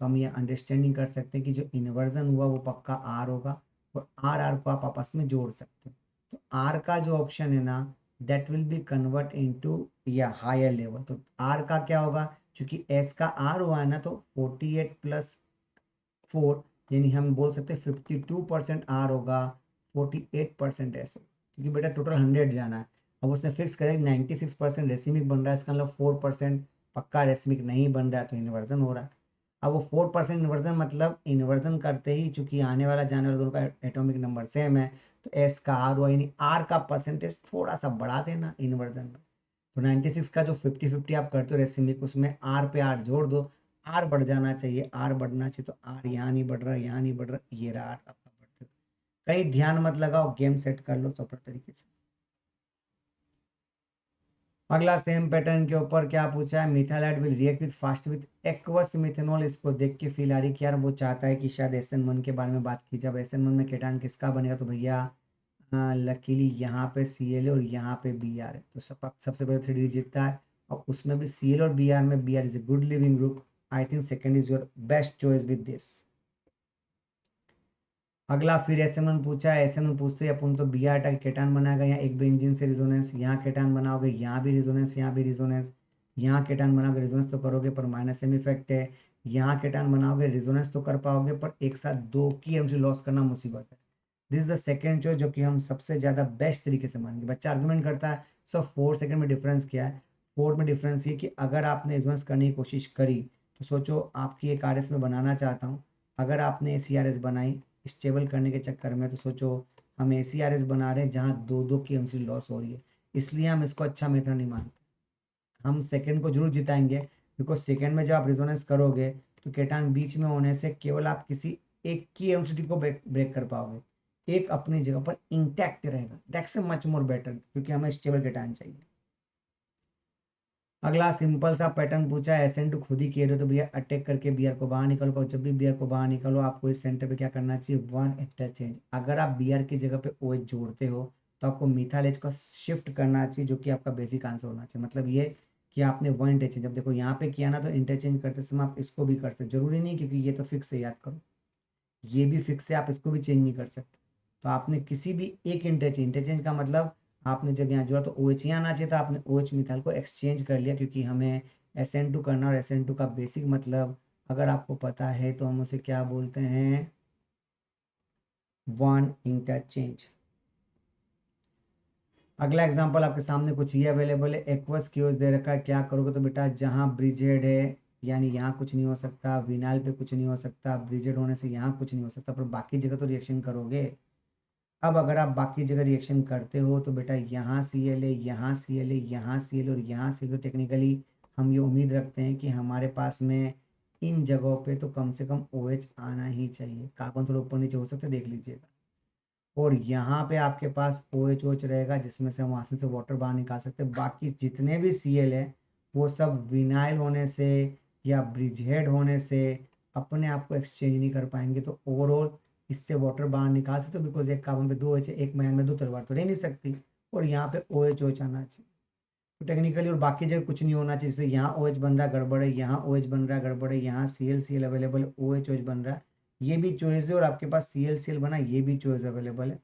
[SPEAKER 1] तो हम ये अंडरस्टैंडिंग कर सकते हैं कि जो इन्वर्जन हुआ वो पक्का आर होगा, और आर आर को आप आपस में जोड़ सकते हो। तो आर का जो ऑप्शन है ना, that will be convert into या हायर लेवल। तो आर का क्या होगा, क्योंकि एस का आर हुआ है ना, तो 48 प्लस 4, यानी हम बोल सकते हैं 52% आर होगा, 48% एस होगा, क्योंकि बेटा टोटल 100 जाना है। अब उसने फिक्स करें 96% रेसिमिक बन रहा है, इसका मतलब 4% पक्का रेसिमिक नहीं बन रहा है, तो इन्वर्जन हो रहा है। अब वो 4% इन्वर्जन मतलब इन्वर्जन करते ही चूंकि आने वाला जाने वाला दोनों का एटॉमिक नंबर सेम है, तो एस का आर हुआ, यानी आर का परसेंटेज थोड़ा सा बढ़ा देना इन्वर्जन में। तो 96 का जो 50-50 आप करते हो रेसिमिक, उसमें आर पे आर जोड़ दो, आर बढ़ जाना चाहिए, आर बढ़ना चाहिए, तो आर यहाँ नहीं बढ़ रहा, यहाँ नहीं बढ़ रहा, ये रहा आर आपका बढ़ते। कहीं ध्यान मत लगाओ, गेम सेट कर लो प्रॉपर तरीके से। अगला सेम पैटर्न के ऊपर क्या पूछा है, methylate will react with fast with aqueous methanol. इसको देख के फील आ रही कि यार वो चाहता है कि शायद SN1 के बारे में बात की। जब SN1 में केटान किसका बनेगा, तो भैया लकीली यहाँ पे Cl और यहाँ पे Br है, तो सबसे पहले 3D जीतता है। और उसमें भी Cl और Br में Br is a good leaving group. I think second is your best choice with this. अगला फिर SN1 पूछा है, SN1 पूछते ही अपन तो Br टाइप केटान बनाएगा, यहाँ एक बेंजीन से रिजोनेंस, यहाँ केटान बनाओगे, यहाँ भी रिजोनेंस, यहाँ भी रिजोनेंस, यहाँ केटान बनाओगे, रिजोनेंस तो करोगे पर माइनस एम इफेक्ट है। यहाँ केटान बनाओगे, रिजोनेंस तो कर पाओगे पर एक साथ दो की एनर्जी लॉस करना मुसीबत है। This is the second choice जो कि हम सबसे ज्यादा बेस्ट तरीके से मानेंगे। बच्चा आर्गुमेंट करता है सर 4 सेकंड में डिफरेंस क्या है। 4 में डिफरेंस ये कि अगर आपने रिजोनेंस करने की कोशिश करी, तो सोचो आपकी एक RS में बनाना चाहता हूँ, अगर आपने CRS बनाई स्टेबल करने के चक्कर में, तो सोचो हम ACRS बना रहे हैं जहाँ दो दो की एमसी लॉस हो रही है, इसलिए हम इसको अच्छा मेथड नहीं मानते। हम सेकंड को जरूर जिताएंगे, बिकॉज सेकंड में जब आप रिजोनेंस करोगे तो केटान बीच में होने से केवल आप किसी एक की एमसीटी को ब्रेक कर पाओगे, एक अपनी जगह पर इंटैक्ट रहेगा। दैट्स मच मोर बेटर, क्योंकि हमें स्टेबल केटान चाहिए। अगला सिंपल सा पैटर्न पूछा है, SN2 खुद ही कह रहे हो तो भैया अटैक करके Br को बाहर निकालो। और जब भी Br को बाहर निकालो आपको इस सेंटर पे क्या करना चाहिए, 1 इंटरचेंज। अगर आप Br की जगह पे OH जोड़ते हो तो आपको मिथाइल H को शिफ्ट करना चाहिए, जो कि आपका बेसिक आंसर होना चाहिए। मतलब ये कि आपने 1 इंटरचेंज, जब देखो यहाँ पे किया ना, तो इंटरचेंज करते समय आप इसको भी कर सकते, जरूरी नहीं क्योंकि ये तो फिक्स है, याद करो ये भी फिक्स है, आप इसको भी चेंज नहीं कर सकते। तो आपने किसी भी एक इंटरचेंज, इंटरचेंज का मतलब आपने जब यहाँ जोड़ा तो OH यहाँ आना चाहिए था, आपने OH मिथाइल को एक्सचेंज कर लिया, क्योंकि हमें SN2 करना, और SN2 का बेसिक मतलब अगर आपको पता है तो हम उसे क्या बोलते हैं, 1 इंटरचेंज। अगला एग्जांपल आपके सामने कुछ ये अवेलेबल है, एक्वस क्यूज दे रखा है, क्या करोगे, तो बेटा जहाँ ब्रिज हेड है यानी यहाँ कुछ नहीं हो सकता, विनाइल पे कुछ नहीं हो सकता, ब्रिज हेड होने से यहाँ कुछ नहीं हो सकता, पर बाकी जगह तो रिएक्शन करोगे। अब अगर आप बाकी जगह रिएक्शन करते हो तो बेटा यहाँ Cl है, यहाँ Cl है, यहाँ Cl और यहाँ Cl। तो टेक्निकली हम ये उम्मीद रखते हैं कि हमारे पास में इन जगहों पे तो कम से कम OH आना ही चाहिए। कार्बन थोड़ा ऊपर नीचे हो सकता है, देख लीजिएगा। और यहाँ पे आपके पास OH रहेगा, जिसमें से हम वहाँ से वाटर बाहर निकाल सकते हैं। बाकी जितने भी Cl है वो सब विनाइल होने से या ब्रिज हेड होने से अपने आप को एक्सचेंज नहीं कर पाएंगे। तो ओवरऑल इससे वाटर बाहर निकाल सकते हो, बिकॉज एक कार्बन पे 2 OH है, एक मैन में 2 तलवार तो रह नहीं सकती, और यहाँ पे OH आना चाहिए। तो टेक्निकली और बाकी जगह कुछ नहीं होना चाहिए, जैसे यहाँ OH बन रहा है गड़बड़ है, यहाँ OH बन रहा है गड़बड़ है, यहाँ Cl अवेलेबल है, OH बन रहा है, ये भी चॉइस है, और आपके पास Cl बना ये भी चॉइस अवेलेबल है।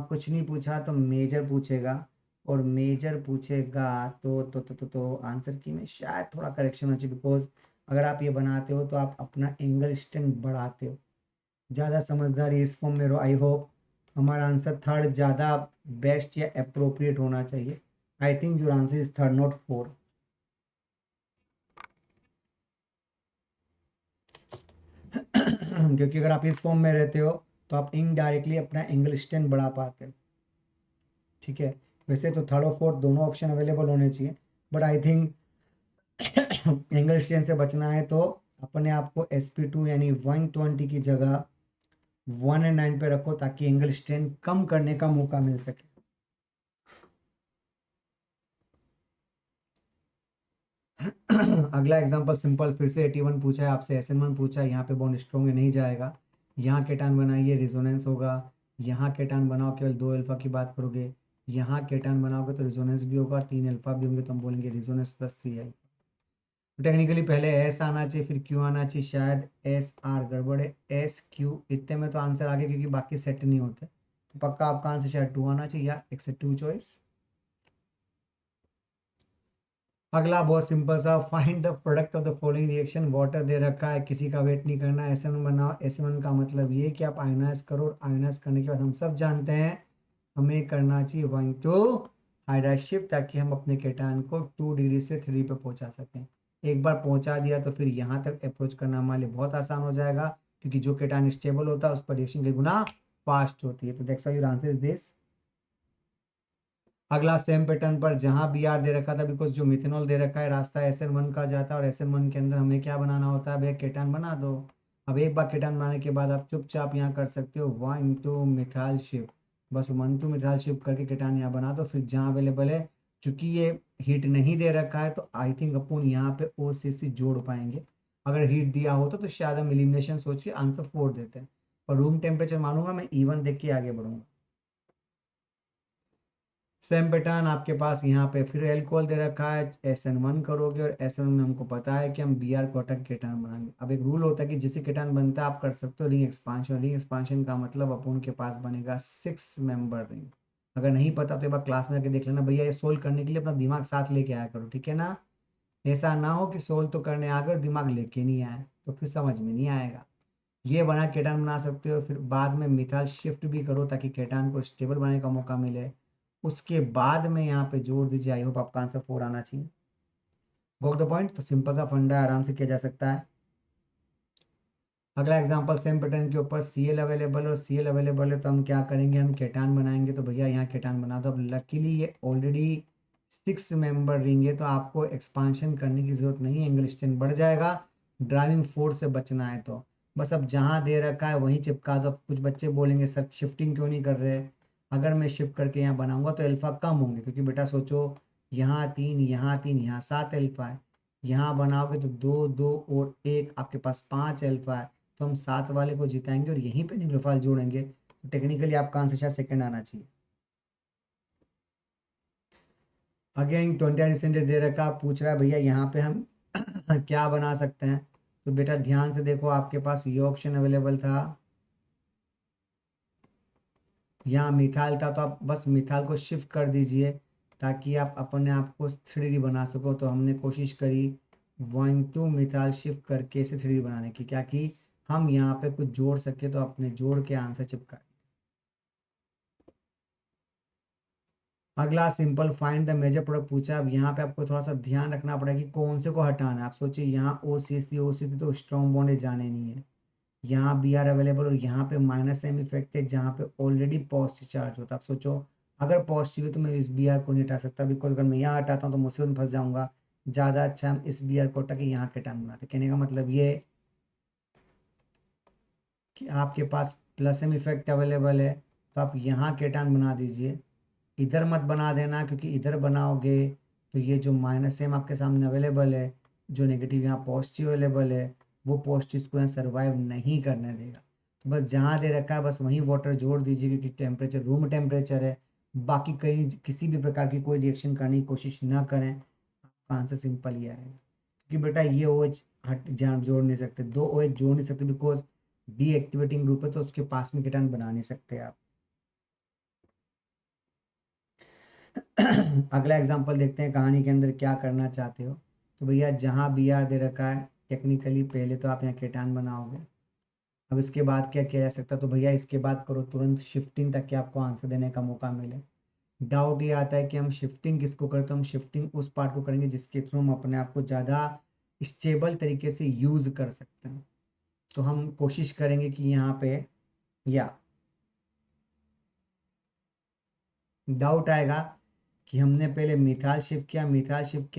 [SPEAKER 1] कुछ नहीं पूछा तो मेजर पूछेगा, और मेजर पूछेगा तो आंसर की में शायद थोड़ा करेक्शन होना चाहिए, बिकॉज अगर आप ये बनाते हो तो आप अपना एंगल स्ट्रेंथ बढ़ाते हो। ज़्यादा समझदारी इस फॉर्म में, आई होप हमारा आंसर थर्ड ज़्यादा बेस्ट या अप्रोप्रिएट होना चाहिए। I think your answer is third not 4। क्योंकि अगर आप इस फॉर्म में रहते हो तो आप इनडायरेक्टली अपना एंगल स्ट्रेंथ बढ़ा पाते हो, ठीक है। वैसे तो थर्ड और फोर्थ दोनों ऑप्शन अवेलेबल होने चाहिए, but I think angle strength से बचना है तो अपने आप को sp2 यानी 120 की जगह 109 पे रखो, ताकि एंगल स्ट्रेंथ कम करने का मौका मिल सके। अगला एग्जांपल सिंपल, फिर से 81 पूछा है आपसे, SN1 पूछा है, यहाँ पे बॉन्ड स्ट्रॉन्ग नहीं जाएगा, यहाँ केटान बनाइए रिजोनेंस होगा, यहाँ केटान बनाओ केवल 2 अल्फा की बात करोगे, यहाँ केटान बनाओगे तो रिजोनेंस भी होगा, 3 अल्फा भी होंगे, तो हम बोलेंगे रिजोनेंस प्लस 3 है। टेक्निकली पहले एस आना चाहिए फिर क्यू आना चाहिए, शायद एस आर गड़बड़ है, एस क्यू इतने में तो आंसर आ गया, क्योंकि बाकी सेट नहीं होते, तो पक्का आपका आंसर शायद 2 आना चाहिए, या एक्सेप्टिव चॉइस। अगला बहुत सिंपल सा, find the product of the following reaction, water दे रखा है, किसी का वेट नहीं करना है, SN1 बनाओ, SN1 का मतलब ये कि आप आयोनाइज करो, और आयोनाइज करने के बाद हम सब जानते हैं हमें करना चाहिए 1 टू हाइड्राइड शिफ्ट, ताकि हम अपने केटान को 2 डिग्री से 3 पे पहुंचा सकें। एक बार पहुंचा दिया तो फिर यहाँ तक अप्रोच करना हमारे लिए बहुत आसान हो जाएगा, क्योंकि जो केटान स्टेबल होता है उस पर रिएक्शन के गुना फास्ट होती है। तो that's why your answer is this. अगला सेम पैटर्न पर जहां बी आर दे रखा था, बिकॉज जो मिथेनॉल दे रखा है रास्ता SN1 का जाता है, और SN1 के अंदर हमें क्या बनाना होता है, अब एक केटान बना दो। अब एक बार केटान बनाने के बाद आप चुपचाप यहाँ कर सकते हो 1 मिथाइल शिफ्ट, बस 1 मिथाइल शिफ्ट करके केटान यहाँ बना दो, फिर जहाँ अवेलेबल है, चूंकि ये हीट नहीं दे रखा है तो आई थिंक अपन यहाँ पे OCC जोड़ पाएंगे। अगर हीट दिया होता तो शायद हम एलिमिनेशन सोच के आंसर 4 देते हैं, और रूम टेम्परेचर मानूंगा मैं, E1 देख के आगे बढ़ूंगा। सेम पैटर्न आपके पास यहाँ पे फिर एल्कोहल दे रखा है, SN1 करोगे, और SN1 में हमको पता है कि हम Br को अटक केटान बनाएंगे। अब एक रूल होता है कि जिससे केटान बनता है आप कर सकते हो रिंग एक्सपांशन, रिंग एक्सपांशन का मतलब अपन के पास बनेगा 6 मेंबर रिंग। अगर नहीं पता तो एक बार क्लास में आके देख लेना, भैया ये सोल्व करने के लिए अपना दिमाग साथ लेके आया करो, ठीक है ना। ऐसा ना हो कि सोल्व तो करने आकर दिमाग लेके नहीं आए, तो फिर समझ में नहीं आएगा। ये बना केटान बना सकते हो, फिर बाद में मिथाइल शिफ्ट भी करो ताकि केटान को स्टेबल बनाने का मौका मिले, उसके बाद में यहाँ पे जोड़ दीजिए। आई होप आपका आंसर 4 आना चाहिए। Got the point. तो सिंपल सा फंडा है, आराम से किया जा सकता है। अगला एग्जांपल सेम पैटर्न के ऊपर, Cl अवेलेबल और Cl अवेलेबल है, तो हम क्या करेंगे, हम केटान बनाएंगे। तो भैया यहाँ केटान बना दो। अब लकीली ये ऑलरेडी 6 मेंबर रिंग है, तो आपको एक्सपांशन करने की जरूरत नहीं है, एंगल स्ट्रेंथ बढ़ जाएगा, ड्राइविंग फोर्स से बचना है तो बस अब जहाँ दे रखा है वहीं चिपका दो। अब कुछ बच्चे बोलेंगे सर शिफ्टिंग क्यों नहीं कर रहे, अगर मैं शिफ्ट करके यहाँ बनाऊंगा तो अल्फा कम होंगे, क्योंकि बेटा सोचो यहाँ 3 यहाँ 3 यहाँ 7 अल्फा है, यहाँ बनाओगे तो 2 2 और 1 आपके पास 5 अल्फा है, तो हम 7 वाले को जिताएंगे और यहीं पे न्यूक्लियोफाइल जोड़ेंगे। तो टेक्निकली आपका आंसर शायद सेकंड आना चाहिए। अगेन 20 दे रखा, पूछ रहा है भैया यहाँ पे हम क्या बना सकते हैं। तो बेटा ध्यान से देखो, आपके पास ये ऑप्शन अवेलेबल था, यहाँ मिथाइल था, तो आप बस मिथाइल को शिफ्ट कर दीजिए ताकि आप अपने आप को 3D बना सको। तो हमने कोशिश करी 1 2 मिथाइल शिफ्ट करके इसे 3D बनाने की, क्या कि हम यहाँ पे कुछ जोड़ सके, तो अपने जोड़ के आंसर चिपका। अगला simple find the major product पूछा। अब यहाँ पे आपको थोड़ा सा ध्यान रखना पड़ेगा कि कौन से को हटाना है। आप सोचिए यहाँ OCC तो स्ट्रॉन्ग बॉन्ड जाने नहीं है, यहाँ Br अवेलेबल, और यहाँ पे माइनस एम इफेक्ट है जहाँ पे ऑलरेडी पॉजिटिव चार्ज होता है। आप सोचो अगर पॉजिटिव है तो मैं इस Br को नहीं हटा सकता, बिकॉज अगर मैं यहाँ हटाता हूँ तो मुसीबत में फंस जाऊंगा। ज़्यादा अच्छा हम इस Br को हटा के यहाँ केटान बनाते। कहने का मतलब ये कि आपके पास प्लस एम इफेक्ट अवेलेबल है, तो आप यहाँ केटान बना दीजिए, इधर मत बना देना, क्योंकि इधर बनाओगे तो ये जो माइनस एम आपके सामने अवेलेबल है, जो नेगेटिव यहाँ पॉजिटिव अवेलेबल है, वो पॉजिटिव को यहाँ सर्वाइव नहीं करने देगा। तो बस जहाँ दे रखा है बस वहीं वाटर जोड़ दीजिए, क्योंकि टेम्परेचर रूम टेम्परेचर है। बाकी कहीं किसी भी प्रकार की कोई रिएक्शन करने की कोशिश ना करें, आपका आंसर सिंपल ही आएगा। क्योंकि बेटा ये OH हट जहाँ जोड़ नहीं सकते, 2 OH जोड़ नहीं सकते, बिकॉज डीएक्टिवेटिंग ग्रुप है, तो उसके पास में कीटाणु बना नहीं सकते आप। अगला एग्जांपल देखते हैं कहानी के अंदर क्या करना चाहते हो। तो भैया जहाँ Br दे रखा है, टेक्निकली पहले तो आप यहाँ केटान बनाओगे। अब इसके बाद क्या किया जा सकता है, तो भैया इसके बाद करो तुरंत शिफ्टिंग ताकि आपको आंसर देने का मौका मिले। डाउट ये आता है कि हम शिफ्टिंग किसको करें, तो हम शिफ्टिंग उस पार्ट को करेंगे जिसके थ्रू हम अपने आप को ज़्यादा स्टेबल तरीके से यूज कर सकते हैं। तो हम कोशिश करेंगे कि यहाँ पे या डाउट आएगा कि हमने पहले मिथाइल शिफ्ट किया,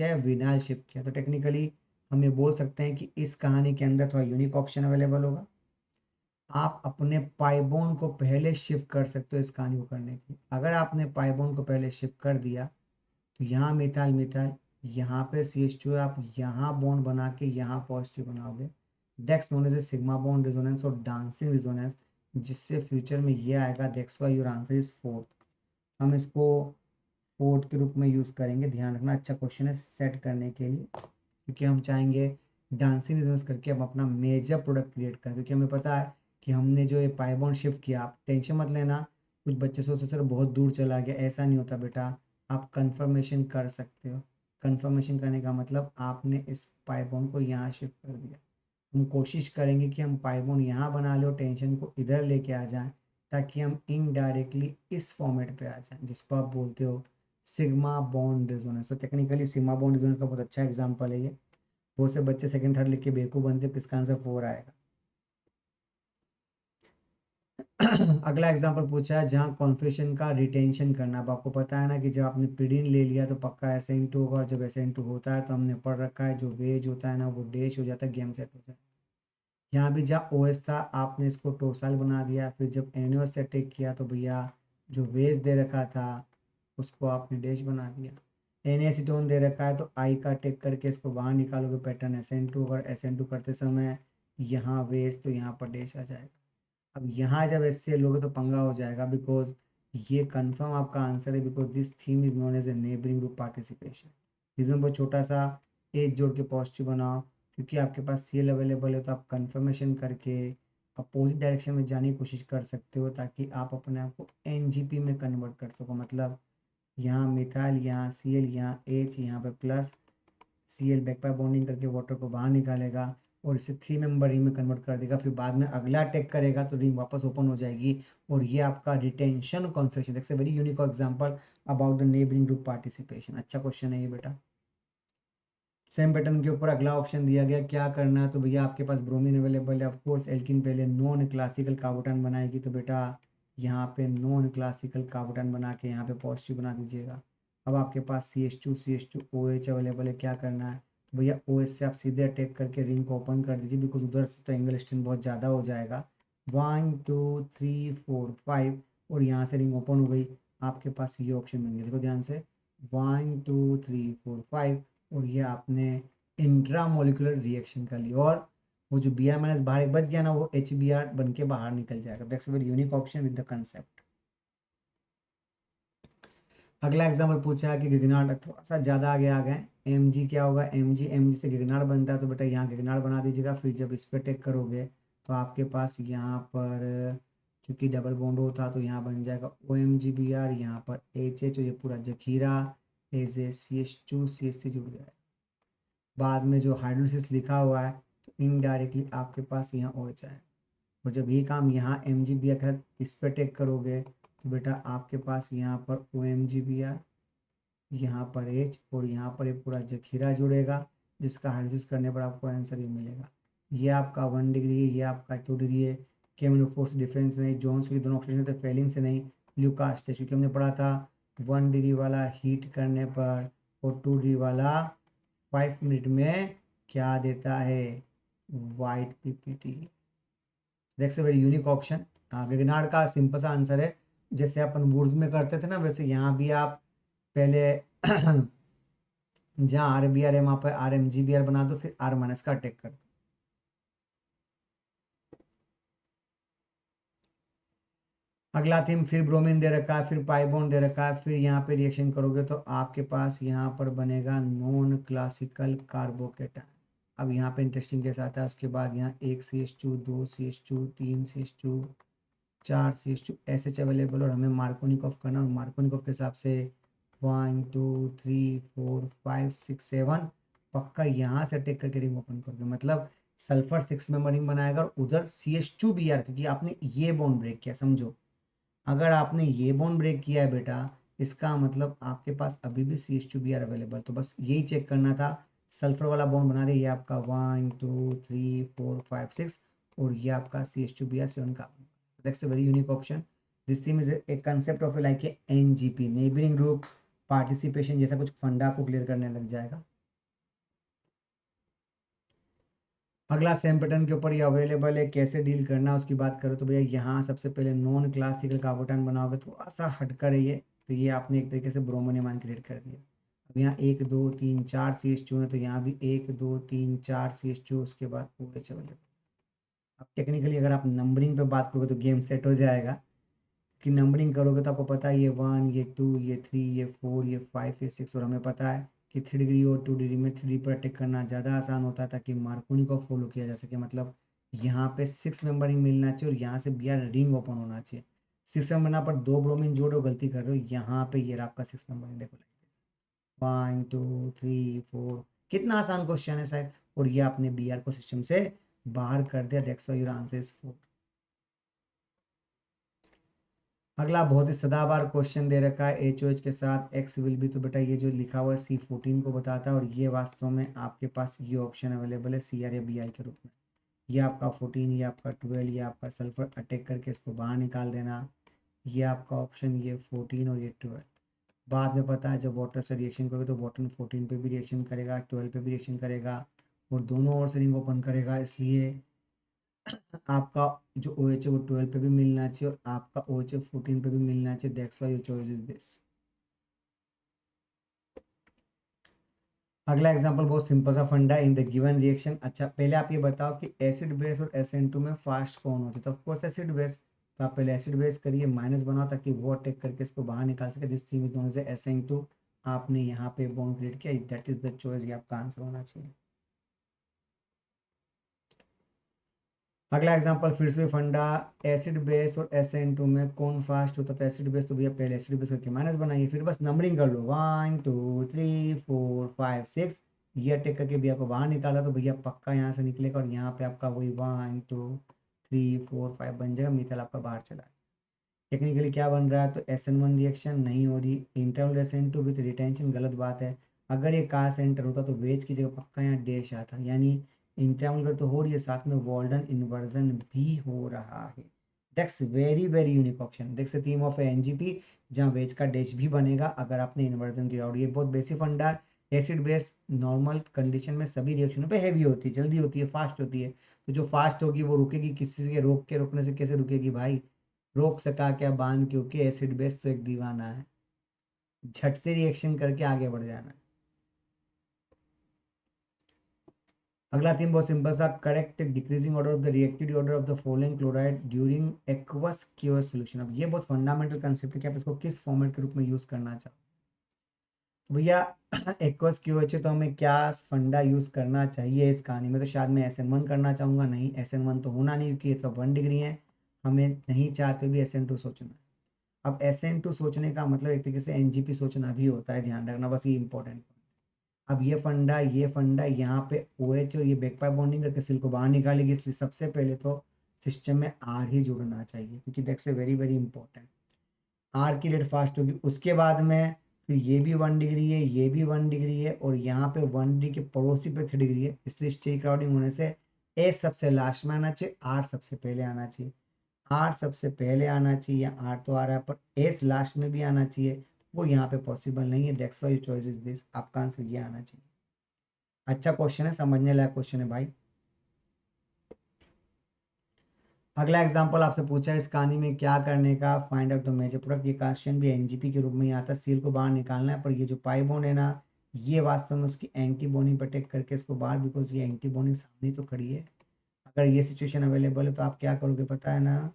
[SPEAKER 1] या विनाइल शिफ्ट किया। तो टेक्निकली हम ये बोल सकते हैं कि इस कहानी के अंदर थोड़ा यूनिक ऑप्शन अवेलेबल होगा। आप अपने पाइबोन को पहले शिफ्ट कर सकते हो इस कहानी को करने के लिए। अगर आपने पाइबोन को पहले शिफ्ट कर दिया तो यहाँ मिथाइल मिथाइल, यहाँ पे CH2 है, आप यहाँ बॉन्ड बना के यहाँ पॉजिटिव बनाओगे। That's known as a sigma bond resonance और डांसिंग रेजोनेंस, जिससे फ्यूचर में ये आएगा। That's why your answer is fourth. हम इसको फोर्थ के रूप में यूज करेंगे, ध्यान रखना। अच्छा क्वेश्चन है सेट करने के लिए, क्योंकि हम चाहेंगे डांसिंग रेजोनेंस करके हम अपना मेजर प्रोडक्ट क्रिएट करें। क्योंकि हमें पता है कि हमने जो ये पाइबॉन्ड शिफ्ट किया, आप टेंशन मत लेना। कुछ बच्चे सोचते सर बहुत दूर चला गया, ऐसा नहीं होता बेटा। आप कंफर्मेशन कर सकते हो। कंफर्मेशन करने का मतलब आपने इस पाइबॉन्ड को यहाँ शिफ्ट कर दिया। हम कोशिश करेंगे कि हम पाइबॉन्ड यहाँ बना लो, टेंशन को इधर लेके आ जाएं, ताकि हम इनडायरेक्टली इस फॉर्मेट पे आ जाएं जिसको आप बोलते हो सिग्मा बॉन्ड रेजोनेंस। तो टेक्निकली सिग्मा बॉन्ड रेजोनेंस का बहुत अच्छा एग्जांपल है ये। बहुत से बच्चे सेकंड थर्ड लिख के बेवकूफ़ बनते, इसका आंसर 4 आएगा। अगला एग्जांपल पूछा है जहाँ कॉन्फिगरेशन का रिटेंशन करना। अब आपको पता है ना कि जब आपने पिडीन ले लिया तो पक्का SN2 होगा, और जब SN2 होता है तो हमने पढ़ रखा है जो वेज होता है ना वो डैश हो जाता है, गेम सेट हो जाता है। यहाँ भी जहाँ OS था आपने इसको टोसाइल बना दिया, फिर जब NOS से टेक किया तो भैया जो वेज दे रखा था उसको आपने डैश बना दिया। एसिटोन दे रखा है तो आई का टेक करके इसको बाहर निकालोगे पैटर्न SN2, अगर SN2 करते समय यहाँ वेज तो यहाँ पर डैश आ जाएगा। अब यहाँ जब HCl लोगे तो पंगा हो जाएगा, बिकॉज ये कंफर्म आपका आंसर है, because this theme is known as a neighbouring group participation. Reason बहुत छोटा सा एज जोड़ के पॉजिटिव बनाओ, क्योंकि आपके पास CL अवेलेबल है तो आप कंफर्मेशन करके अपोजिट डायरेक्शन में जाने की कोशिश कर सकते हो, ताकि आप अपने आप को NGP में कन्वर्ट कर सको। मतलब यहाँ मिथाइल, यहाँ CL, यहाँ H, यहाँ पे plus CL back pi bonding करके वाटर को बाहर निकालेगा और इसे 3 मेंबर रिंग में कन्वर्ट कर देगा। फिर बाद में अगला अटैक करेगा तो रिंग वापस ओपन हो जाएगी, और ये आपका retention configuration. That's a very unique example about the neighbouring group participation. अच्छा क्वेश्चन है ये बेटा। सेम पैटर्न के ऊपर अगला ऑप्शन दिया गया, क्या करना है। तो भैया आपके पास ब्रोमीन अवेलेबल है, ऑफ कोर्स एल्किन पहले नॉन क्लासिकल कार्बोटन बनाएगी, तो बेटा यहाँ पे नॉन क्लासिकल कार्बोटन बना के यहाँ पे पॉजिटिव बना दीजिएगा। अब आपके पास CH2 OH अवेलेबल है, क्या करना है। तो भैया OH से आप सीधे अटैक करके रिंग को ओपन कर दीजिए, बिकॉज उधर से तो एंगल स्ट्रेंथ बहुत ज़्यादा हो जाएगा। 1 2 3 4 5 और यहाँ से रिंग ओपन हो गई। आपके पास ये ऑप्शन बन गया, देखो ध्यान से, 1 2 3 4 5, और ये आपने इंट्रा मोलिकुलर रिएक्शन कर लिया, और वो जो Br माइनस बाहर एक बच गया ना वो HBr बन के बाहर निकल जाएगा। That's very unique option with the concept. अगला एग्जाम्पल पूछा है कि गिगनार्ड, थोड़ा सा ज़्यादा आगे आ गए। Mg क्या होगा, Mg से गिगनार्ड बनता है, तो बेटा यहाँ गिगनार्ड बना दीजिएगा। फिर जब इस पर टेक करोगे तो आपके पास यहाँ पर चूंकि डबल बॉन्ड होता तो यहाँ बन जाएगा OMgBr, यहाँ पर HH, ये पूरा जखीरा एज ए CH2 CH3 जुड़ गया है। बाद में जो हाइड्रोलिसिस लिखा हुआ है तो इनडायरेक्टली आपके पास यहाँ OH है, और जब ये काम यहाँ MgBr के साथ इस पर टेक करोगे तो बेटा आपके पास यहाँ पर OMgBr, यहाँ पर H, और यहाँ पर ये पूरा जखीरा जुड़ेगा, जिसका हाइड्रोलिसिस करने पर आपको आंसर ये मिलेगा। ये आपका 1 डिग्री है, ये आपका 2 डिग्री है। केमिकल फोर्स डिफरेंस नहीं, जोन्स की दोनों ऑक्सीजन थे फेलिंग से नहीं, ल्यूकास टेस्ट, क्योंकि हमने पढ़ा था 1 डिग्री वाला हीट करने पर और 2 डिग्री वाला 5 मिनट में क्या देता है, white PPT। That's a very unique option. हाँ, वेगनार्ड का सिंपल सा आंसर है, जैसे अपन वुड्स में करते थे ना, वैसे यहाँ भी आप पहले जहाँ RBr है वहाँ पर RMgBr बना दो, फिर R माइनस का अटैक कर दो। अगला थीम, फिर ब्रोमीन दे रखा है, फिर पाइबोन दे रखा है, फिर यहाँ पे रिएक्शन करोगे तो आपके पास यहाँ पर बनेगा नॉन क्लासिकल कार्बोकेटाइन। अब यहाँ पे इंटरेस्टिंग केस आता है, उसके बाद यहाँ 1 CH2 2 CH2 3 CH2 4 CH2 SH available, और हमें मार्कोनिकॉफ करना, और मार्कोनिकॉफ के हिसाब से 1 2 3 4 5 6 7 पक्का यहाँ से अटैक करके रिंग ओपन करोगे। मतलब सल्फर 6 मेंबर रिंग बनाएगा, और उधर CH2Br, क्योंकि आपने ये बॉन्ड ब्रेक किया, समझो। अगर आपने ये बॉन्ड ब्रेक किया है बेटा, इसका मतलब आपके पास अभी भी CH2Br अवेलेबल, तो बस यही चेक करना था। सल्फर वाला बॉन्ड बना दे, ये आपका 1 2 3 4 5 6, और ये आपका CH2Br 7 का। That's a very unique option. This theme is a concept of like a NGP, neighbouring group participation जैसा कुछ फंडा आपको क्लियर करने लग जाएगा। अगला सेम पैटर्न के ऊपर ये अवेलेबल है, कैसे डील करना है उसकी बात करो तो भैया यहाँ सबसे पहले नॉन क्लासिकल कार्बोटान बनाओगे, थोड़ा सा हटकर है ये, तो ये आपने एक तरीके से ब्रोमोनियम आयन क्रिएट कर दिया। अब यहाँ 1 2 3 4 CH2 है, तो यहाँ भी 1 2 3 4 CH2, उसके बाद OH अवेलेबल। अब टेक्निकली अगर आप नंबरिंग पे बात करोगे तो गेम सेट हो जाएगा, कि नंबरिंग करोगे तो आपको पता है ये 1 ये 2 ये 3 ये 4 ये 5 ये 6, और हमें पता है कि 3 डिग्री और 2 डिग्री में 3D पर अटैक करना ज़्यादा आसान होता है, ताकि मार्कोनी को फॉलो किया जा सके। मतलब यहाँ पे 6 मेंबरिंग मिलना चाहिए और यहाँ से बी आर रिंग ओपन होना चाहिए। 6 मेंबर पर 2 ब्रोमीन जोड़ो, गलती कर रहे हो। यहाँ पे ये आपका 6 मेंबरिंग देखो, 1 2 3 4, कितना आसान क्वेश्चन है साहब, और ये आपने बी आर को सिस्टम से बाहर कर दिया। That's why your answer is 4। अगला बहुत ही सदाबहार क्वेश्चन दे रखा है, एच ओ एच के साथ एक्स विल बी, तो बेटा ये जो लिखा हुआ है C14 को बताता है, और ये वास्तव में आपके पास ये ऑप्शन अवेलेबल है CR या BI के रूप में। ये आपका 14, ये आपका 12, ये आपका सल्फर अटैक करके इसको बाहर निकाल देना, ये आपका ऑप्शन, ये 14 और ये 12। बाद में पता है जब वाटर से रिएक्शन करोगे तो वाटर 14 पे भी रिएक्शन करेगा, 12 पे भी रिएक्शन करेगा, और दोनों ओर से रिंग ओपन करेगा, इसलिए आपका जो OH है वो 12 पे भी मिलना चाहिए और आपका OH 14 पे भी मिलना चाहिए। That's why your choice is this. अगला एग्जांपल बहुत सिंपल सा फंडा इन द गिवन रिएक्शन। अच्छा पहले आप ये बताओ कि एसिड बेस और SN2 में फास्ट कौन होती है, तो ऑफ कोर्स एसिड बेस। तो आप पहले एसिड बेस करिए, माइनस बनाओ ताकि वो अटैक करके इसको बाहर निकाल सके। This thing is known as SN2। आपने यहाँ पे बॉन्ड क्रिएट किया, दैट इज द चॉइस, ये आपका आंसर होना चाहिए। अगला एग्जांपल फिर से फंडा, एसिड बेस और SN2 में कौन फास्ट होता था। एसिड बेस तो भैया पहले एसिड बेस करके माइनस बनाइए, फिर बस नंबरिंग कर लो 1 2 3 4 5 6, ये अटैक करके भैया को बाहर निकाला, तो भैया पक्का यहाँ से निकलेगा, और यहाँ पे आपका वही 1 2 3 4 5 बन जाएगा, मिथाइल आपका बाहर चला। टेक्निकली क्या बन रहा है, तो SN1 रिएक्शन नहीं हो रही, इंटरनल SN2 विद रिटेंशन, गलत बात है। अगर ये का सेंटर होता तो वेज की जगह पक्का यहाँ डैश आता, यानी इंटरनल तो हो रही है, साथ में वॉल्डन इन्वर्जन भी हो रहा है। That's very very unique option. देख थीम ऑफ एनजीपी, जहाँ वेज का डैश भी बनेगा अगर आपने इन्वर्जन किया, और ये बहुत बेसिक फंडा है। एसिड बेस नॉर्मल कंडीशन में सभी रिएक्शनों पे हैवी होती है, जल्दी होती है, फास्ट होती है। तो जो फास्ट होगी वो रुकेगी किसी के रोकने से कैसे रुकेगी भाई, रोक सका क्या बांध, क्योंकि एसिड बेस तो एक दीवाना है, झट से रिएक्शन करके आगे बढ़ जाना है। अगला थीम बहुत सिंपल सा, correct decreasing order of the reactivity order of the following chloride during aqueous aqueous solution. अब ये बहुत फंडामेंटल कंसेप्ट है कि आप इसको किस फॉर्मेट के रूप में यूज करना चाहो। तो भैया एक्वस क्यूएच है, तो हमें क्या फंडा यूज करना चाहिए इस कहानी में, तो शायद मैं SN1 करना चाहूंगा। नहीं, SN1 तो होना नहीं, क्योंकि ये तो 1 डिग्री है, हमें नहीं चाहते भी SN2 सोचना है। अब SN2 सोचने का मतलब एक तरीके से NGP सोचना भी होता है, ध्यान रखना, बस ये इंपॉर्टेंट। अब ये फंडा यहाँ पे OH और ये बैकपाइप बॉन्डिंग करके सिल को बाहर निकालेगी, इसलिए सबसे पहले तो सिस्टम में R ही जुड़ना चाहिए, क्योंकि that's a very very important. R की रेट फास्ट होगी, उसके बाद में फिर ये भी 1 डिग्री है, ये भी 1 डिग्री है, और यहाँ पे 1 डिग्री के पड़ोसी पे 3 डिग्री है, इसलिए स्टेट क्राउडिंग होने से S सबसे लास्ट में आना चाहिए, R सबसे पहले आना चाहिए। R सबसे पहले आना चाहिए, R तो आ रहा है, पर S लास्ट में भी आना चाहिए, वो यहाँ पे पॉसिबल नहीं है। That's why choice is this, आपका आंसर ये आना चाहिए। अच्छा क्वेश्चन है, समझने लायक क्वेश्चन है भाई। अगला एग्जांपल आपसे पूछा है, इस कहानी में क्या करने का, find out the major product. ये क्वेश्चन भी एनजीपी के रूप में ही आता है, सील को बाहर निकालना है, पर ये जो पाई बॉन्ड है ना, ये वास्तव में उसकी एंटी बॉन्डिंग प्रोटेक्ट करके इसको बाहर, बिकॉज ये एंटी बॉन्डिंग सामने तो खड़ी है। अगर ये सिचुएशन अवेलेबल है तो आप क्या करोगे पता है ना,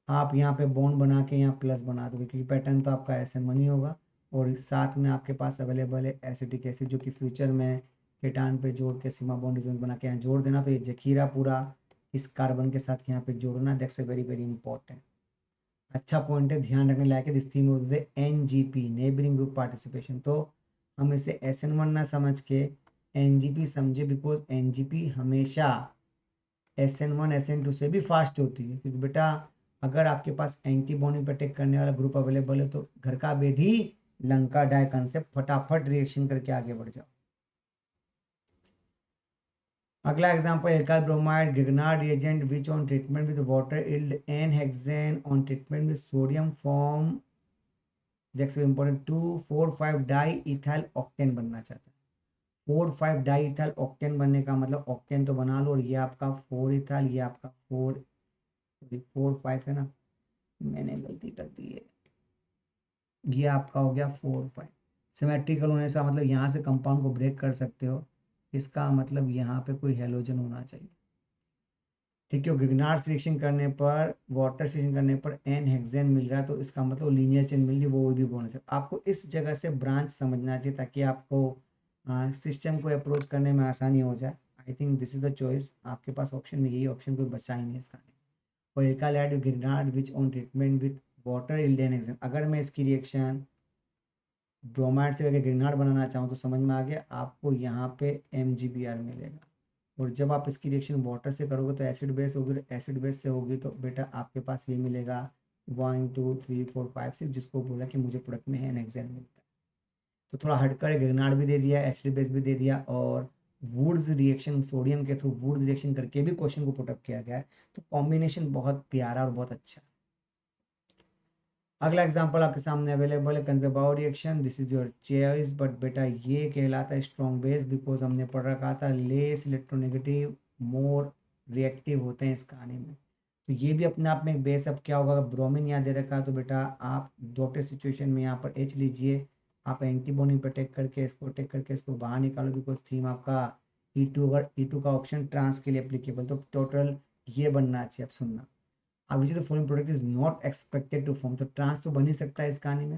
[SPEAKER 1] आप यहाँ पे बॉन्ड बना के यहाँ प्लस बना दोगे, क्योंकि पैटर्न तो आपका SN1 ही होगा, और साथ में आपके पास अवेलेबल है एसिटिक एसिड, जो कि फ्यूचर में केटान पे जोड़ के सीमा बॉन्ड रिजोनेंस बना के यहाँ जोड़ देना, तो ये जखीरा पूरा इस कार्बन के साथ यहाँ पे जोड़ना। That's a very very important, अच्छा पॉइंट है, ध्यान रखने लायक है। This theme of the NGP, neighbouring group participation, तो हम इसे SN1 ना समझ के NGP समझे, बिकॉज NGP हमेशा SN1 SN2 से भी फास्ट होती है, क्योंकि बेटा अगर आपके पास एंटी बॉन्डिंग पे अटैक करने वाला ग्रुप अवेलेबल है तो घर का बेधी लंका डाय कंसेप्ट, फटाफट रिएक्शन करके आगे बढ़ जाओ। अगला example alkyl bromide Grignard reagent which on treatment with water yield n hexane on treatment with sodium form जैसे इंपॉर्टेंट 2,4,5 डाई इथाइल ऑक्टेन बनना चाहता है। 4,5 डाई इथाइल ऑक्टेन बनने का मतलब ऑक्टेन तो बना लो, और ये आपका 4 इथाइल, ये आपका 4,5 है ना, मैंने गलती कर दी है, ये आपका हो गया 4,5। सिमेट्रिकल होने से मतलब यहाँ से कंपाउंड को ब्रेक कर सकते हो, इसका मतलब यहाँ पे कोई हेलोजन होना चाहिए। ठीक है, गिगनार्ड रिएक्शन करने पर, वाटर रिएक्शन करने पर एन हेक्सेन मिल रहा है, तो इसका मतलब लीनियर चेन मिल रही है, वो भी बोलना चाहिए। आपको इस जगह से ब्रांच समझना चाहिए ताकि आपको सिस्टम को अप्रोच करने में आसानी हो जाए। I think this is the choice, आपके पास ऑप्शन में यही ऑप्शन कोई बचा ही नहीं इसका। और alkyl halide Grignard which on treatment with water yield n hexane, अगर मैं इसकी रिएक्शन ब्रोमाइड से करके गिगनार्ड बनाना चाहूँ तो समझ में आ गया, आपको यहाँ पे MgBr मिलेगा। और जब आप इसकी रिएक्शन वाटर से करोगे तो एसिड बेस होगी, एसिड बेस से होगी तो बेटा आपके पास ये मिलेगा 1 2 3 4 5 6, जिसको बोला कि मुझे प्रोडक्ट में एन हेक्सेन मिलता है। तो थोड़ा हटकर गिगनार्ड भी दे दिया, एसिड बेस भी दे दिया, और वुड्स रिएक्शन सोडियम के थ्रू वुड्स रिएक्शन करके भी क्वेश्चन को पुटअप किया गया है। तो कॉम्बिनेशन बहुत प्यारा और बहुत अच्छा। अगला एग्जांपल आपके सामने अवेलेबल है, कंजर्बाओ reaction, this is your choice, but बेटा ये कहलाता है स्ट्रॉन्ग बेस, बिकॉज हमने पढ़ रखा था लेस इलेक्ट्रोनेगेटिव मोर रिएक्टिव होते हैं इस कहानी में। तो ये भी अपने आप में एक बेस। अब क्या होगा, अगर ब्रोमीन यहाँ दे रखा है तो बेटा आप डॉटेड सिचुएशन में यहाँ पर H लीजिए, आप एंटीबॉडी पे टेक करके इसको बाहर निकालो, बिकॉज थीम आपका E2, अगर E2 का ऑप्शन ट्रांस के लिए एप्लीकेबल, तो टोटल ये बनना चाहिए। अब सुनना, अब which the following product is not expected to form, तो ट्रांस तो बन ही सकता है इस कहानी में।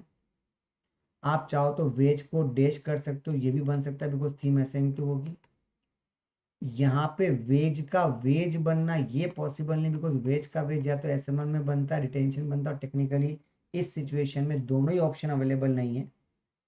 [SPEAKER 1] आप चाहो तो वेज को डैश कर सकते हो, ये भी बन सकता है बिकॉज थीम SN2 होगी। यहाँ पे वेज का वेज बनना ये पॉसिबल नहीं, बिकॉज वेज का वेज या तो SN1 में बनता है, रिटेंशन बनता है, और टेक्निकली इस सिचुएशन में दोनों ही ऑप्शन अवेलेबल नहीं है।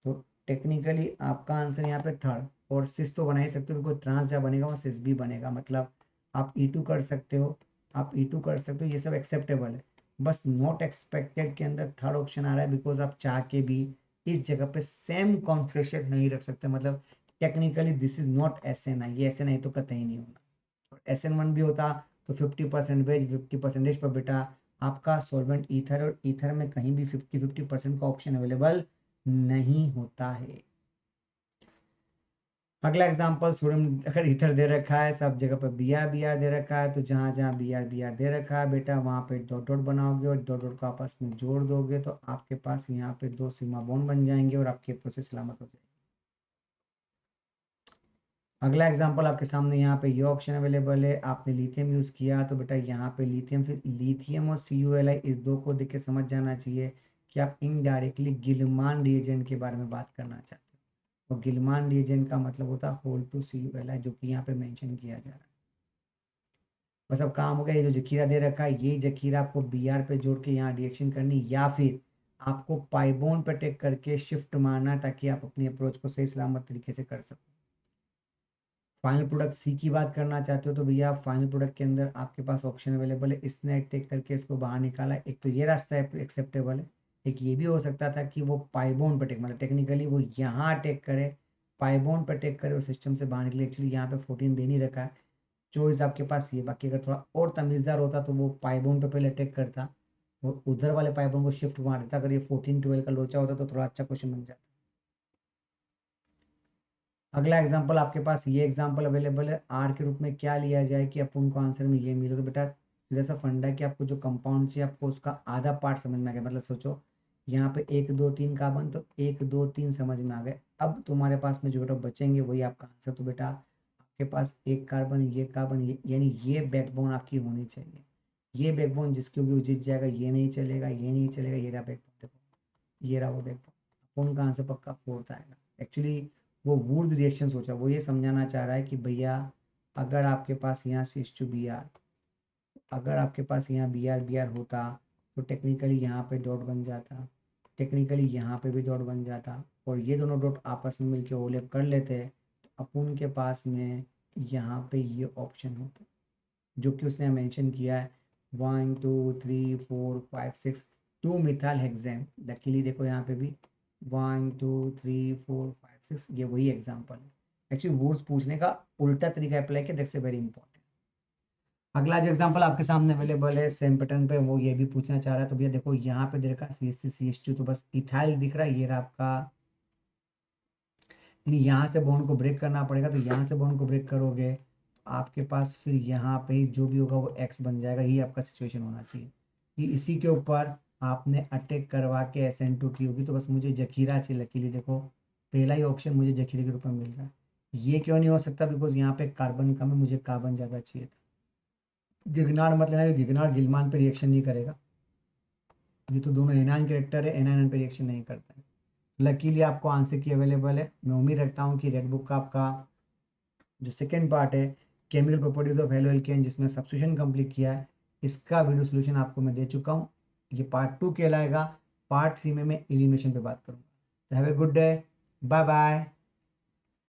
[SPEAKER 1] तो टेक्निकली आपका आंसर यहाँ पे थर्ड, और सिस तो बना ही सकते हो, बिकॉज ट्रांस जहाँ बनेगा वहाँ सिस भी बनेगा, मतलब आप E2 कर सकते हो, आप E2 कर सकते हो, ये सब एक्सेप्टेबल है। बस नॉट एक्सपेक्टेड के अंदर थर्ड ऑप्शन आ रहा है, बिकॉज आप चाह के भी इस जगह पे सेम कॉन्फ़िगरेशन नहीं रख सकते, मतलब technically this is not SNI, ये SNI तो कतई नहीं होना। और SN1 भी होता तो 50% वेज 50% पर बेटा आपका सॉल्वेंट ईथर, और ईथर में कहीं भी 50-50% का ऑप्शन अवेलेबल नहीं होता है। अगला एग्जांपल, सोडियम अगर ईथर दे रखा है, सब जगह पर Br दे रखा है, तो जहां जहां Br दे रखा है बेटा वहां पे डॉट डॉट बनाओगे, और डॉट डॉट को आपस में जोड़ दोगे तो आपके पास यहाँ पे 2 सिग्मा बॉन्ड बन जाएंगे, और आपके प्रोसेस सलामत हो जाएगी। अगला एग्जांपल आपके सामने यहाँ पे ये ऑप्शन अवेलेबल है, आपने लिथियम यूज किया तो बेटा यहाँ पे लिथियम, फिर लिथियम और CuLi, इस दो को देख के समझ जाना चाहिए कि आप इनडायरेक्टली गिलमान रिएजेंट के बारे में बात करना चाहते हो, और गिलमान रिएजेंट का मतलब होता है होल टू CuLi, जो कि यहाँ पे मेंशन किया जा रहा है। बस अब काम हो गया, ये जो जखीरा दे रखा है ये जखीरा आपको Br पे जोड़ के यहाँ रिएक्शन करनी, या फिर आपको पाइबोन पे टेक करके शिफ्ट मारना, ताकि आप अपनी अप्रोच को सही सलामत तरीके से कर सको। फाइनल प्रोडक्ट सी की बात करना चाहते हो तो भैया फाइनल प्रोडक्ट के अंदर आपके पास ऑप्शन अवेलेबल है, इसने टेक करके इसको बाहर निकाला, एक तो ये रास्ता एक्सेप्टेबल है, एक ये भी हो सकता था कि वो पाइबोन पर टेक, मतलब टेक्निकली वो यहाँ टेक करे, पाइबोन पर टेक करे और सिस्टम से बाहर निकले। एक्चुअली यहाँ पे 14 दे नहीं रखा है, चॉइस आपके पास ये। बाकी अगर थोड़ा और तमीज़दार होता तो वो पाइबोन पे पहले टेक करता, वो उधर वाले पाइबोन को शिफ्ट मार देता। अगर ये 14-12 का लोचा होता तो थोड़ा अच्छा क्वेश्चन बन जाता। अगला एग्जाम्पल आपके पास ये एग्जाम्पल अवेलेबल है, आर के रूप में क्या लिया जाए कि अपन को आंसर में ये मिले, तो बेटा जैसा फंडा है कि आपको जो कंपाउंड चाहिए आपको उसका आधा पार्ट समझ में आ गया, मतलब सोचो यहाँ पे 1 2 3 कार्बन, तो 1 2 3 समझ में आ गए। अब तुम्हारे पास में जो बेटा बचेंगे वही आपका आंसर, तो बेटा आपके पास एक कार्बन यानी ये बैकबोन आपकी होनी चाहिए। ये बैकबोन जिसकी होगी वो जीत जाएगा, ये नहीं चलेगा, ये नहीं चलेगा, ये रहा बैकबोन, देखो ये रहा वो बैकबोन। अपन का आंसर पक्का फोर्थ आएगा। एक्चुअली वो वुड रिएक्शन सोच रहा है, वो ये समझाना चाह रहा है कि भैया अगर आपके पास यहाँ से H2Br, अगर आपके पास यहाँ Br होता तो टेक्निकली यहाँ पे डॉट बन जाता, टेक्निकली यहाँ पे भी डॉट बन जाता, और ये दोनों डॉट आपस में मिलकर ओवरलैप कर लेते हैं, तो अपन के पास में यहाँ पे ये ऑप्शन होता जो कि उसने मेंशन किया है 1 2 3 4 5 6 2 मिथाइल हेक्सेन। लकीली देखो यहाँ पे भी 1 2 3 4 5 6, ये वही एग्जाम्पल है। एक्चुअली वुड्स पूछने का उल्टा तरीका अप्लाई किया, दैट्स वेरी इंपॉर्टेंट। अगला जो एग्जांपल आपके सामने अवेलेबल है सेम पैटर्न पे, वो ये भी पूछना चाह रहा है। तो भैया देखो यहाँ पे दे रखा है CH3CH2, तो बस इथाइल दिख रहा है, ये रहा आपका, यानी यहाँ से बॉन्ड को ब्रेक करना पड़ेगा। तो यहाँ से बॉन्ड को ब्रेक करोगे तो आपके पास फिर यहाँ पे ही जो भी होगा वो एक्स बन जाएगा। ये आपका सिचुएशन होना चाहिए कि इसी के ऊपर आपने अटैक करवा के SN2 की होगी। तो बस मुझे जखीरा चाहिए, लकीली देखो पहला ही ऑप्शन मुझे जखीरे के रूप में मिल रहा है। ये क्यों नहीं हो सकता, बिकॉज यहाँ पे कार्बन कम है, मुझे कार्बन ज़्यादा चाहिए था। गिगनार्ड मत लेना, गिगनार्ड गिलमान पे रिएक्शन नहीं करेगा, ये तो दोनों एनायन कैरेक्टर है, एनायन पे रिएक्शन नहीं करता है। लकीली आपको आंसर की अवेलेबल है। मैं उम्मीद रखता हूँ कि रेड बुक का आपका जो सेकेंड पार्ट है chemical properties of halo alkane, जिसमें सब्स्टिट्यूशन कंप्लीट किया है, इसका वीडियो सोल्यूशन आपको मैं दे चुका हूँ। ये पार्ट 2 कहलाएगा। पार्ट 3 में मैं एलिमिनेशन पे बात करूँगा। Have a good day, bye bye.